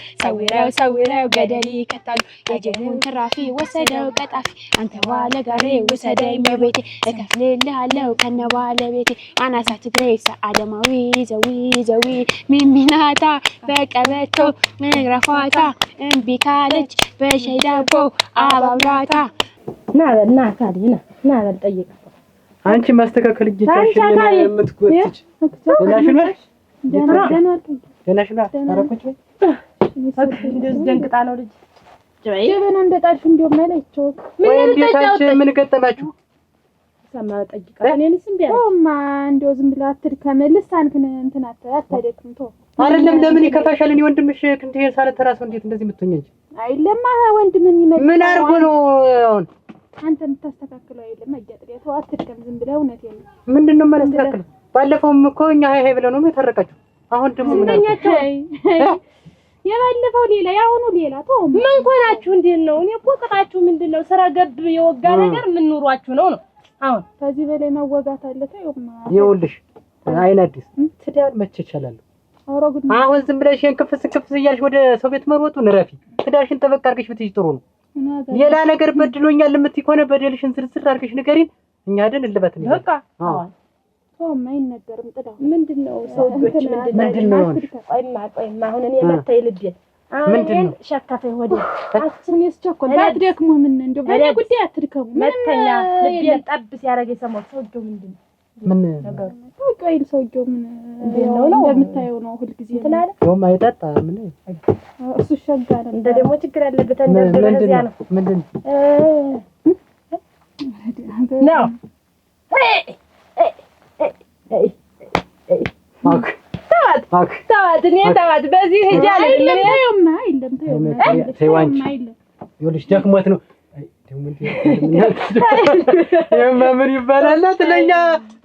ሰውረው ገደል ይከታሉ የጀሩን ትራፊ ወሰደው ቀጣፊ አንተ ባለ ጋሬ ውሰደኝ በቤቴ እከፍልልሃለሁ ከነ ባለቤቴ አናሳ ትግሬሳ አለማዊ ዘዊ ሚሚናታ በቀበቶ መግረፋታ እምቢ ካለች በሻይ ዳቦ አባብላታ ና ካሊና ና በል ጠይቅ። አንቺ ማስተካከል እጅታሽን የምትጎትች ገናሽና ታረቆች እንደዚህ ደንቅጣ ነው ልጅ ጀበና እንደጣልሽ እንደው ማለችው ምን ገጠማችሁ? ሰማ ጠይቃ እኔንስ እምቢ አለ ኦማ እንደው ዝም ብላ አትድከም ልሳንክን እንትን አታደክም ተው አይደለም ለምን ይከፋሻል? እኔ ወንድምሽ ክንዴ ሳለ ተራሱ እንዴት እንደዚህ የምትሆኚ? አይለማ ወንድም የሚመጣ ምን አርጎ ነው አሁን አንተ የምታስተካክለው አይደለም አያጥሪያ ተው አትድከም ዝም ብለህ እውነቴን ነው ምንድነው ማስተካከለው ባለፈውም እኮ እኛ ሃይ ብለው ነው የተረቃችሁ አሁን ደግሞ ምን እንደኛቸው የባለፈው ሌላ ያሁኑ ሌላ ተው ምን ኮናችሁ እንዴት ነው እኔ እኮ ቅጣችሁ ምንድነው ስራ ገብ የወጋ ነገር ምን ኑሯችሁ ነው አሁን ከዚህ በላይ መወጋት አለ ተውማ ይኸውልሽ አይን አዲስ ትዳር መቼ ይችላል አሁን ዝም ብለሽ እንክፍስ እያልሽ ወደ ሰው ቤት መሮጡን ረፊ ትዳርሽን ተበቃ አድርገሽ ብትይ ጥሩ ነው ሌላ ነገር በድሎኛል ለምትይ ከሆነ በደልሽን ዝርዝር አድርገሽ ንገሪን እኛ ደን ልበት ነው በቃ አዎ አይነገርም ጥዳው ምንድነው ሰዎች ምንድነው ቆይማ አሁን እኔ መጣይ ልቤ አሁን ሸካፈ ወደ አችን ይስቸኮል ባትደክሙ ምን እንደው በኔ ጉዳይ አትድከሙ መተኛ ልቤን ጠብስ ያረገ ሰሞን ሰውጆ ምንድነው ምን ነገር ታውቀው ሰውጆ ምን ነው እንደምታየው ነው ሁሉ ጊዜ ትላለ ዶም አይጣጣ ምን እሱ ሸጋረ እንደ ደግሞ ችግር አለበት እንደዚህ ያ ነው ምንድነው ነው ተዋት እኔ ተዋት በዚህ ሂጅ አለ ይኸውልሽ ደክሞት ነው ምን ይባላል ለኛ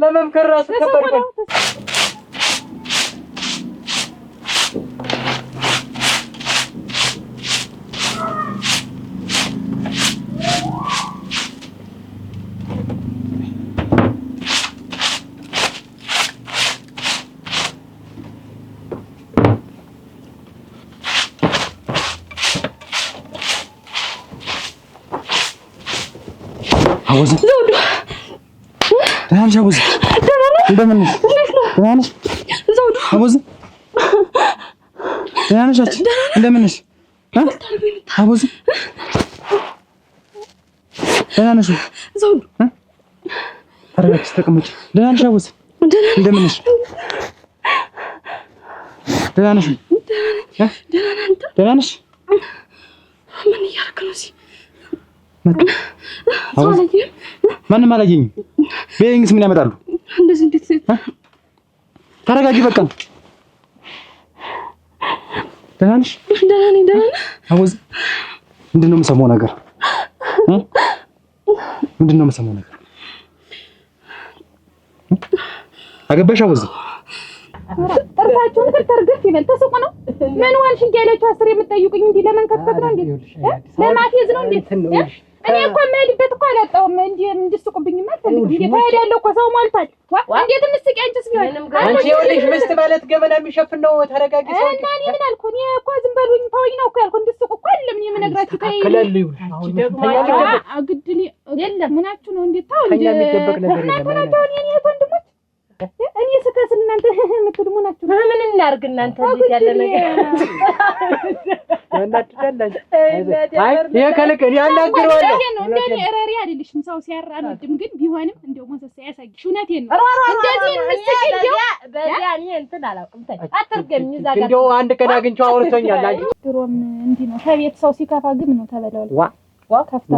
ለመምከር ራሱ ከበድ ነው አወዝ ዘውዱ ታንሻ አወዝ እንደምን ነሽ ዘውዱ አወዝ ታንሻች እንደምን ነሽ አወዝ ታንሻ ዘውዱ ተረጋግተሽ ተቀመጪ ደህና ነሽ አወዝ እንደምን ነሽ ደህና ነሽ ደህና ነሽ ምን እያደረክ ነው እዚህ ማንም አላየኝም ቤንግስ ምን ያመጣሉ እንደዚህ እንዴት ተረጋጊ በቃ ደህና ነሽ ደህና ነኝ ደህና ነኝ አወዝ ምንድነው የምሰማው ነገር ምንድነው የምሰማው ነገር አገባሽ አወዝ ጥርሳችሁን ተርገፍ ይበል ተሰቆ ነው ምን ዋልሽ እንጀለች አስር የምትጠይቁኝ እንዴ ለመንከፍከፍ ነው እንዴ ለማትይዝ ነው እንዴ እኔ እኮ የምሄድበት እኮ አላጣሁም እንድስቁብኝ ማፈልግ እንዴ ታያለሁ እኮ ሰው ሞልቷል እንዴት ምስቂ አንቺስ ቢሆን አንቺ ይኸውልሽ ምስት ማለት ገበና የሚሸፍን ነው ተረጋጊ ሰው እና እኔ ምን አልኩ እኔ እኮ ዝም በሉኝ ተወኝ ነው እኮ ያልኩ እንድስቁ እኮ አይደለም እኔ የምነግራችሁ ተይ አሁን ደግሞ አግድሊ የለም ምናችሁ ነው እንዴ ታው እንዴ የሚደበቅ ነገር የለም እኔ ወንድሞች እኔ ስከስ እናንተ የምትድሙ ናችሁ ምን እናርግ እናንተ እንዴት ያለ ነገር እናትደላኝ አይ የከለከ ያናግረዋለሁ እንደኔ እረሪ አይደልሽም ሰው ሲያራ አልወድም ግን ቢሆንም እንደው ሞሰስ ያሳግሽ እውነቴን ነው እንደዚህ ምስኪን እንደው በዚያ እኔ እንትን አላውቅም ታይ አትርገምኝ እዛ ጋር እንደው አንድ ቀን አግኝቼው አውርቶኛል አንቺ ድሮም እንዲህ ነው ከቤት ሰው ሲከፋ ግም ነው ተበላው ዋ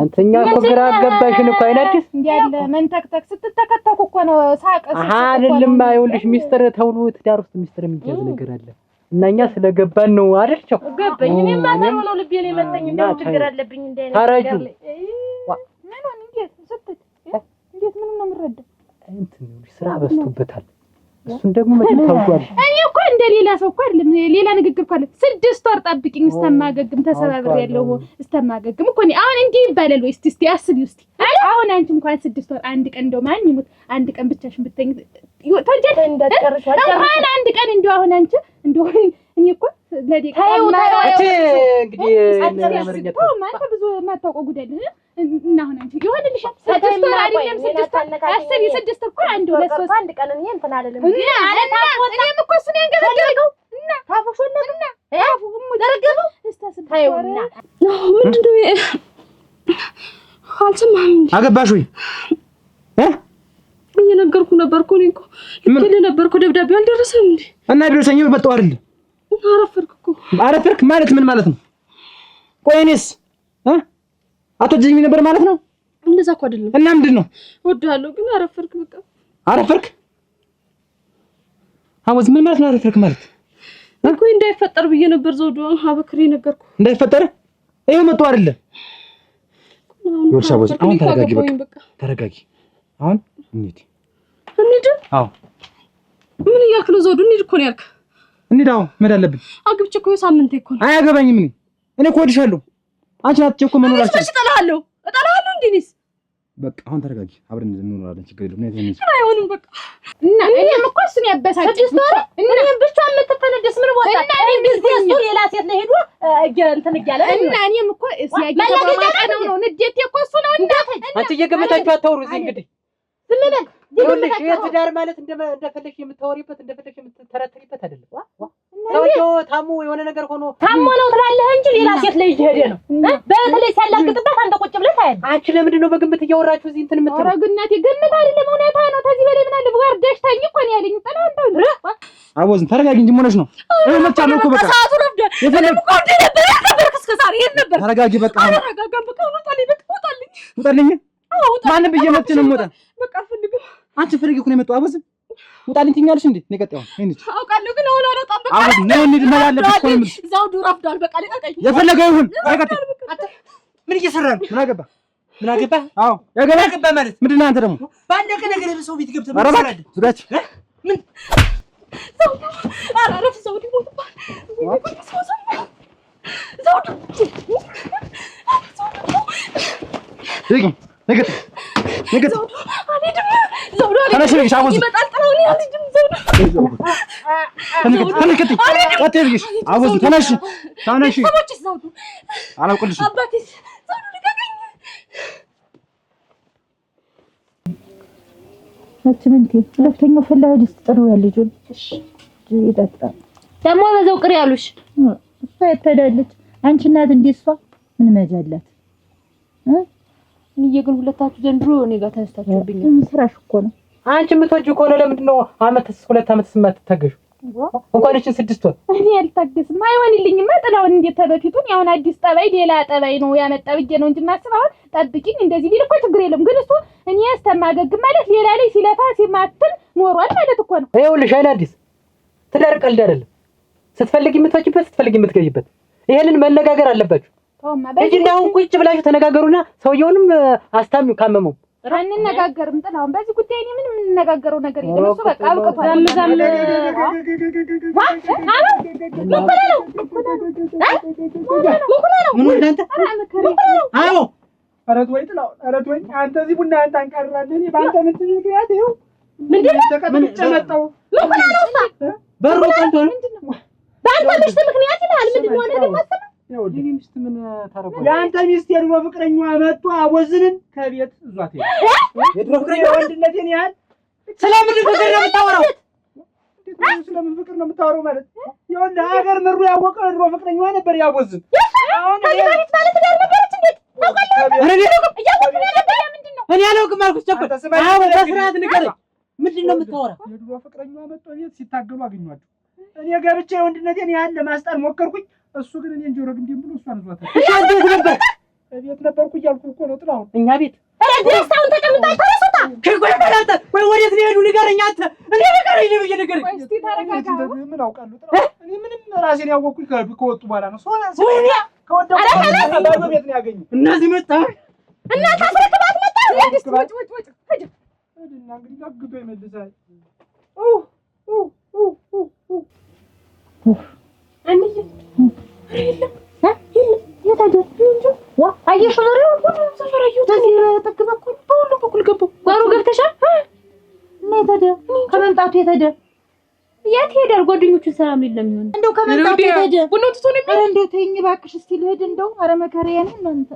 አንተኛ እኮ ግራ አገባሽን እኮ አይናድስ እንዲያለ መንተክተክ ስትተከተኩ እኮ ነው ሳቀስ አይደለም አይውልሽ ሚስጥር ተውሎ ትዳር ውስጥ ሚስጥር የሚያዝ ነገር አለ እናኛ ስለገባን ነው አይደል ቸው ገባኝ እኔማ ነው ልቤ ላይ መጣኝ እንደው ችግር አለብኝ እንደ አይነት ታረጁ ምን ሆነ እንዴት ስትት እንዴት ምን ነው የምረዳው እንትን ስራ በዝቶበታል እሱን ደግሞ መቼም ታውቋል እኔ እኮ እንደ ሌላ ሰው እኮ አይደለም ሌላ ንግግር እኮ አለ 6 ወር ጠብቂኝ እስተማገግም ተሰባብር ያለው እስተማገግም እኮ ነው አሁን እንዲህ ይባላል ወይስ እስቲ አስቢ እስቲ አሁን አንቺ እንኳን 6 ወር አንድ ቀን እንደው ማን ይሙት አንድ ቀን ብቻሽን ብትተኝ ተጀደ እንደጨርሻለሁ እንኳን አንድ ቀን እንደው አሁን አንቺ እንደው እኔ እኮ ለዲቃ ማለት እንግዲህ ለማመርኘት ማንተ ብዙ ማታውቀው ጉዳይ እና አሁን አንቺ ይሆንልሽ 6 ወር አይደለም 6 10 6 እኮ አንድ ሁለት ሶስት አንድ ቀን እኔ እንትን አይደለም እና እኔም እኮ እሱን ያንገበገበው እና ታፈሾለና ያፉም ደረገበው ታዩና ምንድነው አልሰማህም እንዴ አገባሽ ወይ እየነገርኩ ነበርኩ እኔ እኮ ልክ ነበርኩ ደብዳቤው አልደረሰም እንዴ እና ቢደርሰኝ መጣው አይደል አረፈርክ እኮ አረፈርክ ማለት ምን ማለት ነው ቆይ እኔስ አትወጂኝ ነበር ማለት ነው እንደዛ እኮ አይደለም እና ምንድነው እወድሃለሁ ግን አረፈርክ በቃ አረፈርክ አወዝ ምን ማለት ነው አረፈርክ ማለት እኮ እንዳይፈጠር ብዬ ነበር ዘውዱ አበክሬ ነገርኩ እንዳይፈጠር ይሄው መጣው አይደል አሁን ይወርሻ ወዝ አሁን ተረጋጊ፣ በቃ ተረጋጊ። አሁን እንሂድ። አዎ ምን እያልክ ነው ዘውዱ? እንሂድ እኮ ነው ያልክ። እንሂድ። አዎ መሄድ አለብን። አግብቼ እኮ ሳምንቴ እኮ ነው። አያገባኝም። እኔ እኮ እወድሻለሁ። አንቺን አጥቼ እኮ መኖር አልችልም። እጠላሃለሁ እንዴ? በቃ አሁን ተረጋጊ። አብረን እንኖራለን። ችግር የለውም። አይሆንም በቃ እና እኔም እኮ እሱን ያበሳጭ እኔም ብቻ የምትፈነደስ ምን ቦታ እኔ ቢዝነስ ሌላ ሴት ላይ ሄዶ እንትን እያለ እና እኔም እኮ ሲያገባ ነው ንዴቴ እኮ እሱ ነው። አንቺ እየገመታችሁ አታውሩ። እዚህ እንግዲህ ዝም በል ይኸውልሽ፣ የትዳር ማለት እንደፈለግሽ የምታወሪበት እንደፈለግሽ የምትተረተሪበት አይደለም። ሰውዬው ታሞ የሆነ ነገር ሆኖ ታሞ ነው ትላለህ እንጂ ሌላ ሴት ላይ እየሄደ ነው። በተለይ ሲያላግጥበት አንተ ቁጭ ብለህ ታያለህ። አንቺ ለምንድን ነው በግምት እያወራችሁ እዚህ እንትን የምትለው? ኧረ ግናቴ ግምት አይደለም እውነታ ነው። ከዚህ በላይ ምን አለ? ወርደሽ ተኝ እኮ ነው ያለኝ። አቦዝን ተረጋጊ እንጂ ምን ሆነሽ ነው? መቻለው እኮ በቃ ሰዓቱ ረፍደ የፈለም እኮ ነበር እስከ ዛሬ የት ነበር? ተረጋጊ በቃ ተረጋጋም በቃ ወጣልኝ ውጣልኝ። ማን ብዬ መጥቼ ነው የምወጣ? በቃ አልፈልግም። አንቺ ፍሪግ እኮ ነው የመጣው። አቦዝን ውጣልኝ ትኛለሽ እንዴ? ነው ቀጣው እንዴ? አውቃለሁ ግን አሁን አልወጣም። በቃ አሁን ነው እንዴ? መላለፍ እኮ ነው ዘውዱ ረፍዷል። በቃ ልቀቀኝ። የፈለገው ይሁን። አይቀጥ ምን እየሰራ ነው? ምን አገባ? ምን አገባ? አዎ ያገባ ማለት ምንድን ነው? አንተ ደግሞ ባለቀ ነገር ሰው ቤት ገብተህ ምን ትሰራለህ? ዙሪያች ምን ዘውዱ አራረፍ ዘውዱ ሞትባል። ዘውዱ ነገጥ ዘውዱ ተነሽ ልጅ አቦዝ ይመጣል። ጥራው ነው አልጅም ዘውዱ ተነሽ ቀጥልሽ አቦዝ ተነሽ ሰዎች ዘውዱ አላውቅልሽ አባቴ ዘውዱ ልቀቀኝ። ምንቴ ሁለተኛው ፈላጊ ጥሩ ያለጁን እሺ ይጠጣ ደግሞ በዛው ቅር ያሉሽ እሷ የተዳለች አንቺ እናት እንደሷ ምን መጃላት እኔ ግን ሁለታችሁ ዘንድሮ እኔ ጋር ተነስታችሁብኝ። ስራሽ እኮ ነው። አንቺ የምትወጂው ከሆነ ለምንድን ነው ሁለት ዓመት ስማትታገሹ? እንኳን እቺን 6 ወር እኔ አልታገስም። አይሆንልኝማ። ጥላውን እንዴት ተበፊቱን ያውን አዲስ ጠባይ ሌላ ጠባይ ነው ያመጣው ብዬ ነው እንጂ ማስብ አሁን ጠብቂኝ እንደዚህ ቢል እኮ ችግር የለም። ግን እሱ እኔ አስተማገግም ማለት ሌላ ላይ ሲለፋ ሲማትን ኖሯል ማለት እኮ ነው። ይኸውልሽ አይን አዲስ ትዳር ቀልድ አይደለም። ስትፈልጊ የምትወጪበት ስትፈልጊ የምትገይበት ይሄንን መነጋገር አለባችሁ። እጅና አሁን ቁጭ ብላችሁ ተነጋገሩና ሰውየውንም አስታሚው ካመመው አንነጋገርም። ጥላውን በዚህ ጉዳይ እኔ ምንም የምንነጋገረው ነገር የለም። እሱ በቃ አብቅቷል። ዛም ምን እናንተ አዎ አረት ወይ ጥላው አረት ወይ አንተ እዚህ ቡና አንተ አንቀራለህ። እኔ ባንተ ምን ትምክንያት ይኸው ምንድነው ተቀጥቼ መጣሁ። ምን ነው በሩ ቀንቶ ምንድነው ባንተ ምሽት ምክንያት ይላል። ምንድነው ነገር ማሰብ የኔ ሚስት ምን ታረቁ? የአንተ ሚስት የድሮ ፍቅረኛዋ መጥቶ አቦዝንን ከቤት እዟት ሄደ። የድሮ ፍቅረኛ ወንድነቴን ያህል ስለምን ፍቅር ነው የምታወራው? ስለምን ፍቅር ነው የምታወራው? ማለት የወንድ ሀገር ምሩ ያወቀው የድሮ ፍቅረኛዋ ነበር ያቦዝን። አሁን እኔ አላውቅም አልኩት። ቸኮል አዎ በስርዓት ንገረኝ። ምንድን ነው የምታወራው? የድሮ ፍቅረኛዋ መጥቶ ቤት ሲታገሉ አገኘኋቸው። እኔ ገብቼ የወንድነቴን ያህል ለማስጣል ሞከርኩኝ። እሱ ግን እኔ እንጆሮ ግንዴም ብሎ እሷንዟታል። እሺ አንተ የት ነበር? ቤት ነበርኩ እያልኩ እኮ ነው ጥላሁን። እኛ ቤት ደስታውን ተቀምጣ ተረሰታ ከቆይ በላንተ ወይ ወዴት ነው ሄዱ? ንገረኝ አንተ። እኔ ንገረኝ ነው ብዬ ንገረኝ። እስቲ ተረጋጋ። ምን አውቃለሁ ጥላሁን። እኔ ምንም ራሴን ያወቅኩኝ ከወጡ በኋላ ነው። ወይኔ ከወደው ቤት ነው ያገኙ። እነዚህ መጣ እና ታስረክባት መጣ ወጭ ሂድ እና እንግዲህ አግቶ ይመልሳል። ከመምጣቱ የተደ የት ሄዳል? ጓደኞቹን ሰላም ሊል ለሚሆን እንደው ከመምጣቱ የተደ ቡናው ትቶ ነው የሚሆነው። እንደው ተይኝ እባክሽ እስቲ ልሂድ። እንደው ኧረ መከራዬ ነው እናንተ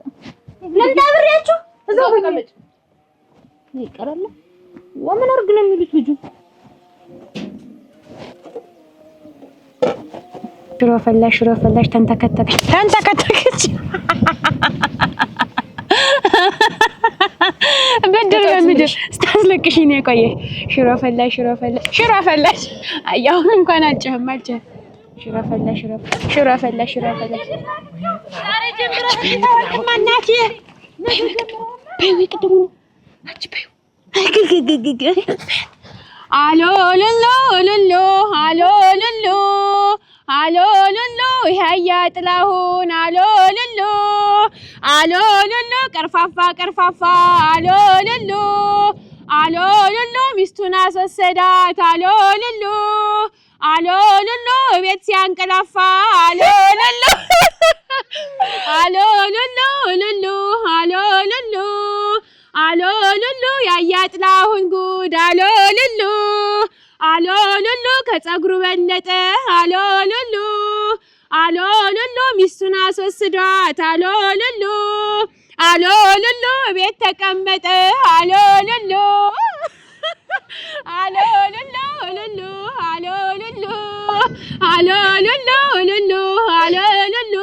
ለምን አብሬያችሁ እዛው ተቀመጭ። ይቀራል። ወምን አርግ ነው የሚሉት ልጁ ሽሮ ፈላሽ ተንተከተከች በደረ ምድር ስታስለቅሽ ነው የቆየ ሽሮ ፈላሽ አያው እንኳን አጭህም አልጨህ ሽሮ ፈላሽ ዛሬ ጀምረህ ማናት በይ ቅድሙ አጭ በይ አሎ ሎሎ ሎሎ አሎ ሎሎ አሎልሎ ያያ ጥላሁን አሎልሎ አሎልሎ ቀርፋፋ ቀርፋፋ አሎልሎ አሎልሎ ሚስቱን አስወሰዳት አሎልሎ አሎልሎ ቤት ሲያንቀላፋ አሎልሎ አሎልሎ ልሎ አሎልሎ አሎልሎ ያያ ጥላሁን ጉድ አሎልሎ አሎልሎ ከፀጉሩ በለጠ አሎልሎ አሎልሎ ሚስቱን አስወስዷት አሎልሎ አሎልሎ ቤት ተቀመጠ አሎልሎ አሎልሎ ልሎ አሎልሎ አሎልሎ ልሎ አሎልሎ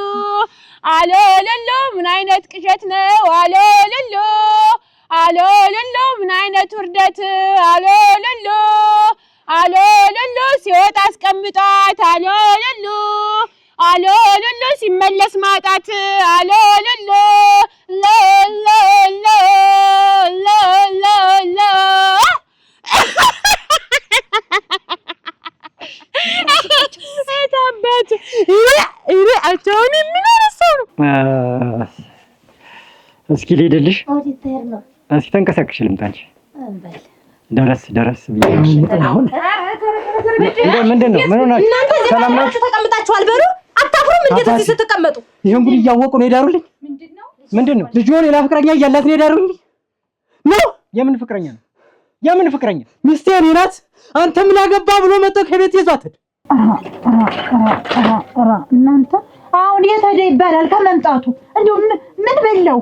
አሎልሎ ምን አይነት ቅዠት ነው አሎልሎ አሎልሎ ምን አይነት ውርደት አሎልሎ አሎልሎ ሲወጣ አስቀምጧት አሎልሎ አሎልሎ ሲመለስ ማጣት አሎልሎ ሎሎሎ ሎሎሎ ታበት አቻውን ምን አረሰው እስኪ ልሄድልሽ። እስኪ ተንቀሳቅሽ ልምጣ እንጂ ደረስ ብዬሽ አሁን ምንድን ነው? ምን ሆናችሁ? ሰላም ናችሁ? ተቀምጣችኋል በሉ። አታፍሩም? እንዴት እዚህ ስትቀመጡ? ይሄን ጉድ እያወቁ ነው የዳሩልኝ። ምንድን ነው? ልጅ ሌላ ፍቅረኛ እያላት ነው የዳሩልኝ ነው? የምን ፍቅረኛ ነው? የምን ፍቅረኛ? ሚስቴ እኔ ናት። አንተ ምን አገባ ብሎ መጥቶ ከቤት ይዟት ሄደ። እናንተ አሁን የት ሄደ ይባላል ከመምጣቱ? እንደው ምን በለው?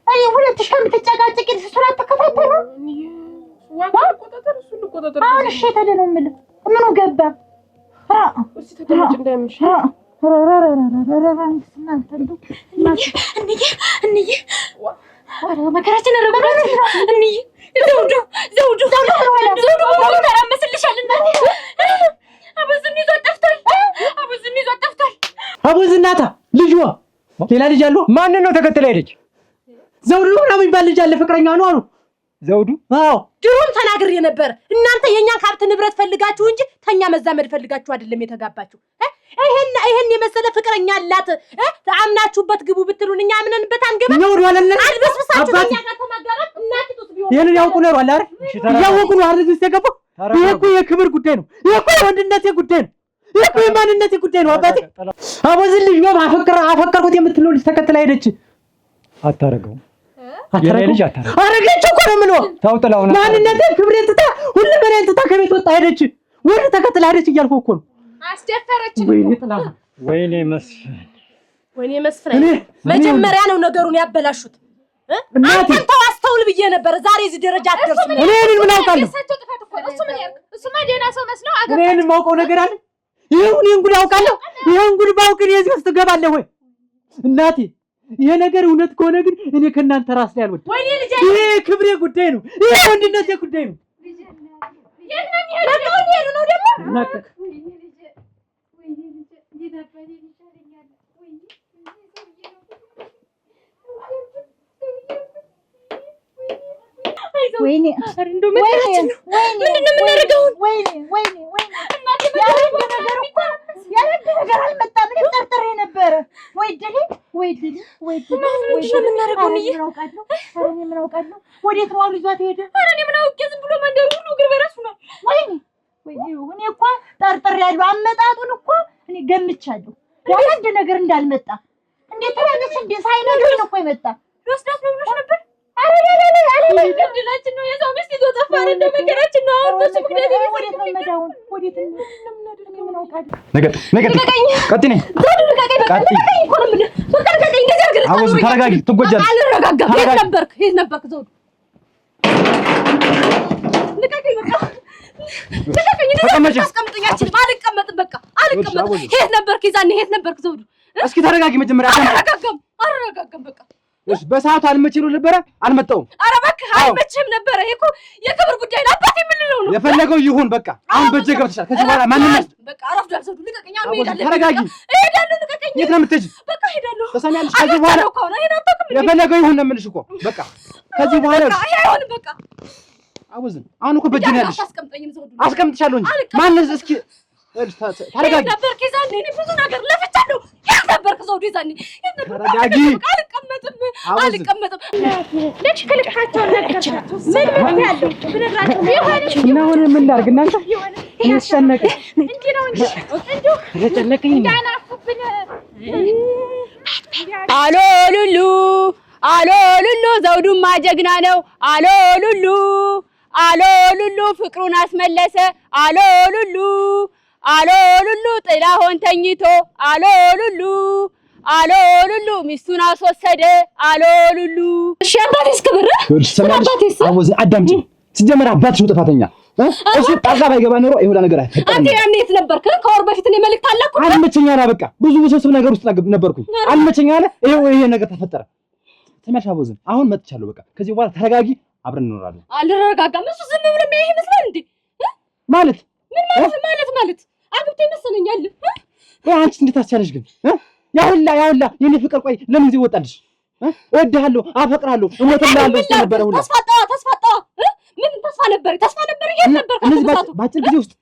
አይ ሁለትሽ ከምትጨቃጨቂ እሱን አትከታተሉ። አሁን እሺ የት ሄደ ነው የምልህ? ምኑ ገባ? መከራችን ዘውዱ ተራመስልሻል እናቴ። አቡዝን ይዞ ጠፍቷል። አቡዝናታ ልጅዋ ሌላ ልጅ አለው። ማንን ነው ተከትላ ሄደች? ዘውዱ ነው የሚባል ልጅ አለ፣ ፍቅረኛ ነው አሉ። ዘውዱ? አዎ ድሮም ተናግሬ ነበር። እናንተ የኛን ሀብት ንብረት ፈልጋችሁ እንጂ ተኛ መዛመድ ፈልጋችሁ አይደለም የተጋባችሁ። ይሄን የመሰለ ፍቅረኛ አላት አምናችሁበት ግቡ ብትሉን እኛ አምነንበት አንገባ ነው ወላለ አልበስብሳችሁ ተኛ ጋር ተማጋራት እናት ትስ ቢሆን ይሄን ያውቁ ነው አይደል? ያውቁ ነው አይደል? ሲገባ ይሄ እኮ የክብር ጉዳይ ነው። ይሄ እኮ የወንድነቴ ጉዳይ ነው። ይሄ እኮ የማንነቴ ጉዳይ ነው። አባቴ አቡዝን ልጅ ነው አፈቀርኩት የምትለው ልጅ ተከትላ ሄደች። አታረገው ልጅ አረገች እኮ ነው የምለው። ተው ጥላውና ማንነቴን ክብሬን ትታ ሁሉ በሬን ትታ ከቤት ወጣ ሄደች። ወደ ተከትላ ሄደች እያልኩ እኮ ነው። አስደፈረች። ወይኔ መስፍን መጀመሪያ ነው ነገሩን ያበላሹት። አንተን ተዋስተውል ብዬ ነበር። ዛሬ እዚህ ደረጃ አትደርሱም። እኔን ምን አውቃለሁ? እሱማ ደህና ሰው መስለው አገባ። እኔን የማውቀው ነገር አለ? ይሄን ጉድ አውቃለሁ። ይሄን ጉድ ባውቅ እኔ እዚህ ውስጥ እገባለሁ ወይ? እናቴ ይሄ ነገር እውነት ከሆነ ግን እኔ ከእናንተ ራስ ላይ አልወጣም። ይሄ ክብሬ ጉዳይ ነው። ይሄ ወንድነቴ ጉዳይ ነው። ወይኔ እንደው ምንድን ነው የምናደርገው? ያረደ ነገር አልመጣም። እኔ ጠርጥሬ ነበረ። ወይ ድል ምን አውቃለሁ? ወዴት ነው ይዟት ሄደ? ኧረ እኔ ምን አውቄ? ዝም ብሎ መንደሩ ሁሉ እግር በራሱ ነው። ወይኔ እኔ እኮ ጠርጥሬያለሁ። አመጣጡን እኮ እኔ ገምቻለሁ። ያረደ ነገር እንዳልመጣ እንዴት ትላለች? እንዴ ሳይነግረኝ ነው እኮ የመጣ ወስዳት ነው ብሎሽ ነበር። ድላችን ነው የሰው ሚስት ይዞ ጠፋ። እንደ መከራችን ነው። አሁን በሱ ምክንያት ወዴት ነው መዳውን? ወዴት ነው ምን አውቃለሁ? ነገጥ ቀጥኔ አቡዝ ተረጋጊ። ትጎጃለሽ። አልረጋጋም። የት ነበርክ ዘውዱ? ልቀቀኝ በቃ ልቀቀኝ። አስቀምጡኛችን አልቀመጥም። በቃ አልቀመጥም። የት ነበርክ? ይዛኔ የት ነበርክ ዘውዱ? እስኪ ተረጋጊ መጀመሪያ። አልረጋጋም በቃ እሺ በሰዓቱ አልመችሉ ነበረ አልመጣሁም። ኧረ እባክህ አይመችም ነበረ። ይሄ እኮ የክብር ጉዳይ ነው። አባቴ ምን ልለው ነው? የፈለገው ይሁን በቃ። አሁን በእጄ ገብተሻል። ከዚህ በኋላ ማንነት በቃ አረፍዷል። ዘውዱ ልቀቀኝ። ተረጋጊ። እሄዳለሁ። ልቀቀኝ። የት ነው የምትሄጂው? በቃ እሄዳለሁ። ተሰሚያለሽ? ከዚህ በኋላ የፈለገው ይሁን ነው የምልሽ እኮ በቃ። ከዚህ በኋላ አይሆንም በቃ። አቡዝን አሁን እኮ በእጄ ነው ያለሽ። አስቀምጠኝም ዘውዱ። አስቀምጥሻለሁ እንጂ ማንነት እስኪ ተረጋጊ። ነበርክ ይዛኔ እኔ ብዙ ነገር ለፍቻለሁ። ነበርክ ዘውዱ ይዛኔ ተረጋጊ። አልቀመጥም። ልጅ ክልካቸው ነገርካቸው። ምን ያለው ብነግራቸው ይሆንሽ ነው ምን ላድርግ እናንተ ይሰነቀ እንዴ ነው እንጂ ተጨነቀኝ እንዳናፉብን አሎ ሉሉ ዘውዱማ ጀግና ነው። አሎ ሉሉ ፍቅሩን አስመለሰ። አሎ ሉሉ ጥላሁን ተኝቶ አሎ ሉሉ ሚስቱን አስወሰደ። አሎ ሉሉ እሺ አባቴስ ክብር አባቴስ አወዝ አዳምጪ። ሲጀመር አባትሽ ነው ጥፋተኛ። እሱ ጣዛ ባይገባ ኖሮ ይሁላ ነገር አይፈጠርም። አንተ ያኔ የት ነበርክ? ከወር በፊት እኔ መልእክት አላኩ። አልመቸኝ አለ። በቃ ብዙ ውስብስብ ነገር ውስጥ ነበርኩኝ። አልመቸኝ አለ። ይሄ ነገር ተፈጠረ። ተመልሽ አወዝን አሁን መጥቻለሁ። በቃ ከዚህ በኋላ ተረጋጊ፣ አብረን እንኖራለን። አልረጋጋም። እሱ ዝም ብሎ የሚያይ ይመስላል እንዴ? ማለት ምን ማለት አግብቶ ይመስለኛል። አንቺ እንዴት አስቻለሽ ግን? ያውላ የኔ ፍቅር ቆይ ለምን ጊዜ ወጣልሽ? እወድሃለሁ፣ አፈቅራለሁ፣ እሞትልሃለሁ ነበር ሁላ ተስፋጣ ምን ተስፋ ነበር? የት ነበር? ባጭር ጊዜ ውስጥ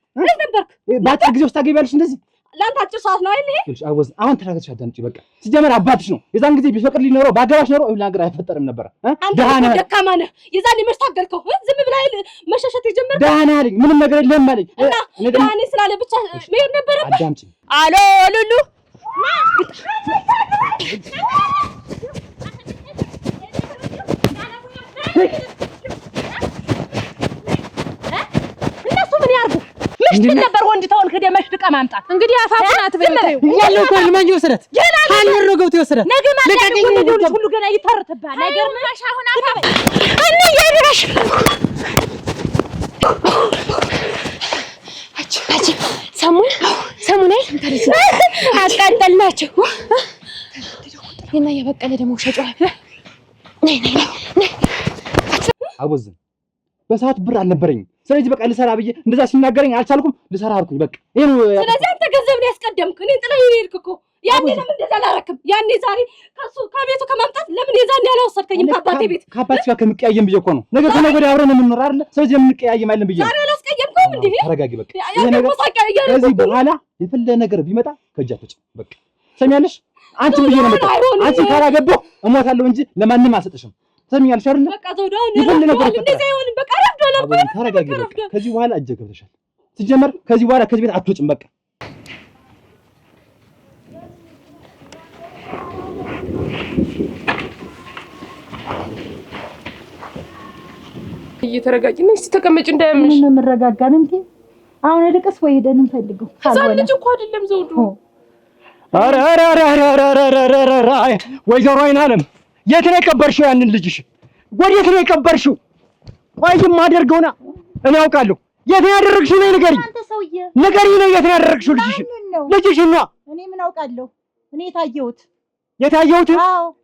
ባጭር ጊዜ ውስጥ ታገቢያለሽ እንደዚህ? ለአንተ አጭር ሰዓት ነው አይደል? ይሄ አወዝ አሁን ተረጋግተሽ አዳምጪ። በቃ ሲጀመር አባትሽ ነው። የዛን ጊዜ ቢፈቅድ ሊኖረው ባገባሽ ኖሮ ይሁን ነገር አይፈጠርም ነበር። አንተ ደካማ ነህ። የዛን መች ታገልከው? ዝም ብለህ አይደል መሸሸት የጀመርከው? ደህና አለኝ፣ ምንም ነገር የለም አለኝ። እኔ ደህና ስላለ ብቻ መሄድ ነበረብህ። አዳምጪ። አሎ ሉሉ እነሱ ምን ያርጉ? ምሽት ነበር ወንድ ተወልክ ሄደ መሽድቀ ማምጣት እንግዲህ አፋፍናት በይው ያለው እኮ ልማኝ ወሰዳት ካንሮ ገብቶ ወሰዳት ነገ ማለት ሁሉ ገና ይተርትብሃል። ነገር ማሽ አሁን አፋፍ እኔ ያድራሽ አጭ ሰሙን አቃጠልናቸው። እና የበቀለ ደግሞ ሸጫ ነይ አወዝን በሰዓት ብር አልነበረኝም። ስለዚህ በቃ ልሰራ ብዬ እንደዛ ሲናገረኝ አልቻልኩም። ልሰራ አልኩኝ በቃ ይሄ ነው። ስለዚህ አንተ ገንዘብ ነው ያስቀደምክ። እኔ ጥለህ ሄድክ እኮ ያኔ። ለምን እንደዛ አላረክም? ያኔ ዛሬ ከቤቱ ከማምጣት ለምን የዛኔ አላወሰድከኝም? ከአባቴ ቤት ከአባትሽ ጋር ከምቀያየም ብዬ እኮ ነው። ነገ ከነገ ወዲያ አብረን የምንኖር አይደለ? ስለዚህ የምንቀያየም አይደለም ብዬ ዛሬ አላስቀየምከውም እንዴ? ተረጋጊ በቃ። ይሄ ነገር ከዚህ በኋላ የፈለ ነገር ቢመጣ ከእጃቶች በቃ ሰሚያለሽ። አንቺም ብዬ ነው መጣ። አንቺ ካላገባሁ እሞታለሁ እንጂ ለማንም አልሰጥሽም። ሰሚያለሽ አይደል? በቃ ዘውዳው ነው እንደዛ ይሆን። በቃ ረፍዷል አልኩ። ተረጋጊ በቃ። ከዚህ በኋላ እጄ ገብተሻል። ሲጀመር ከዚህ በኋላ ከዚህ ቤት አትወጭም በቃ። እየተረጋጊና እስቲ ተቀመጭ እንዳያምሽ። ምን የምረጋጋን እንዴ? አሁን ልቅስ ወይ ሄደን እንፈልገው። ከዛን ልጅ እኮ አይደለም ዘውዱ። ኧረ ወይዘሮ አይናለም የት ነው የቀበርሽው ያንን ልጅሽ? ወዴት ነው የቀበርሽው? ቆይ የማደርገውና እኔ አውቃለሁ። የት ነው ያደረግሽው? ነው ንገሪኝ። አንተ ሰውዬ ንገሪኝ። ነው የት ነው ያደረግሽው ልጅሽን? ልጅሽን ነው። እኔ ምን አውቃለሁ? እኔ የታየሁት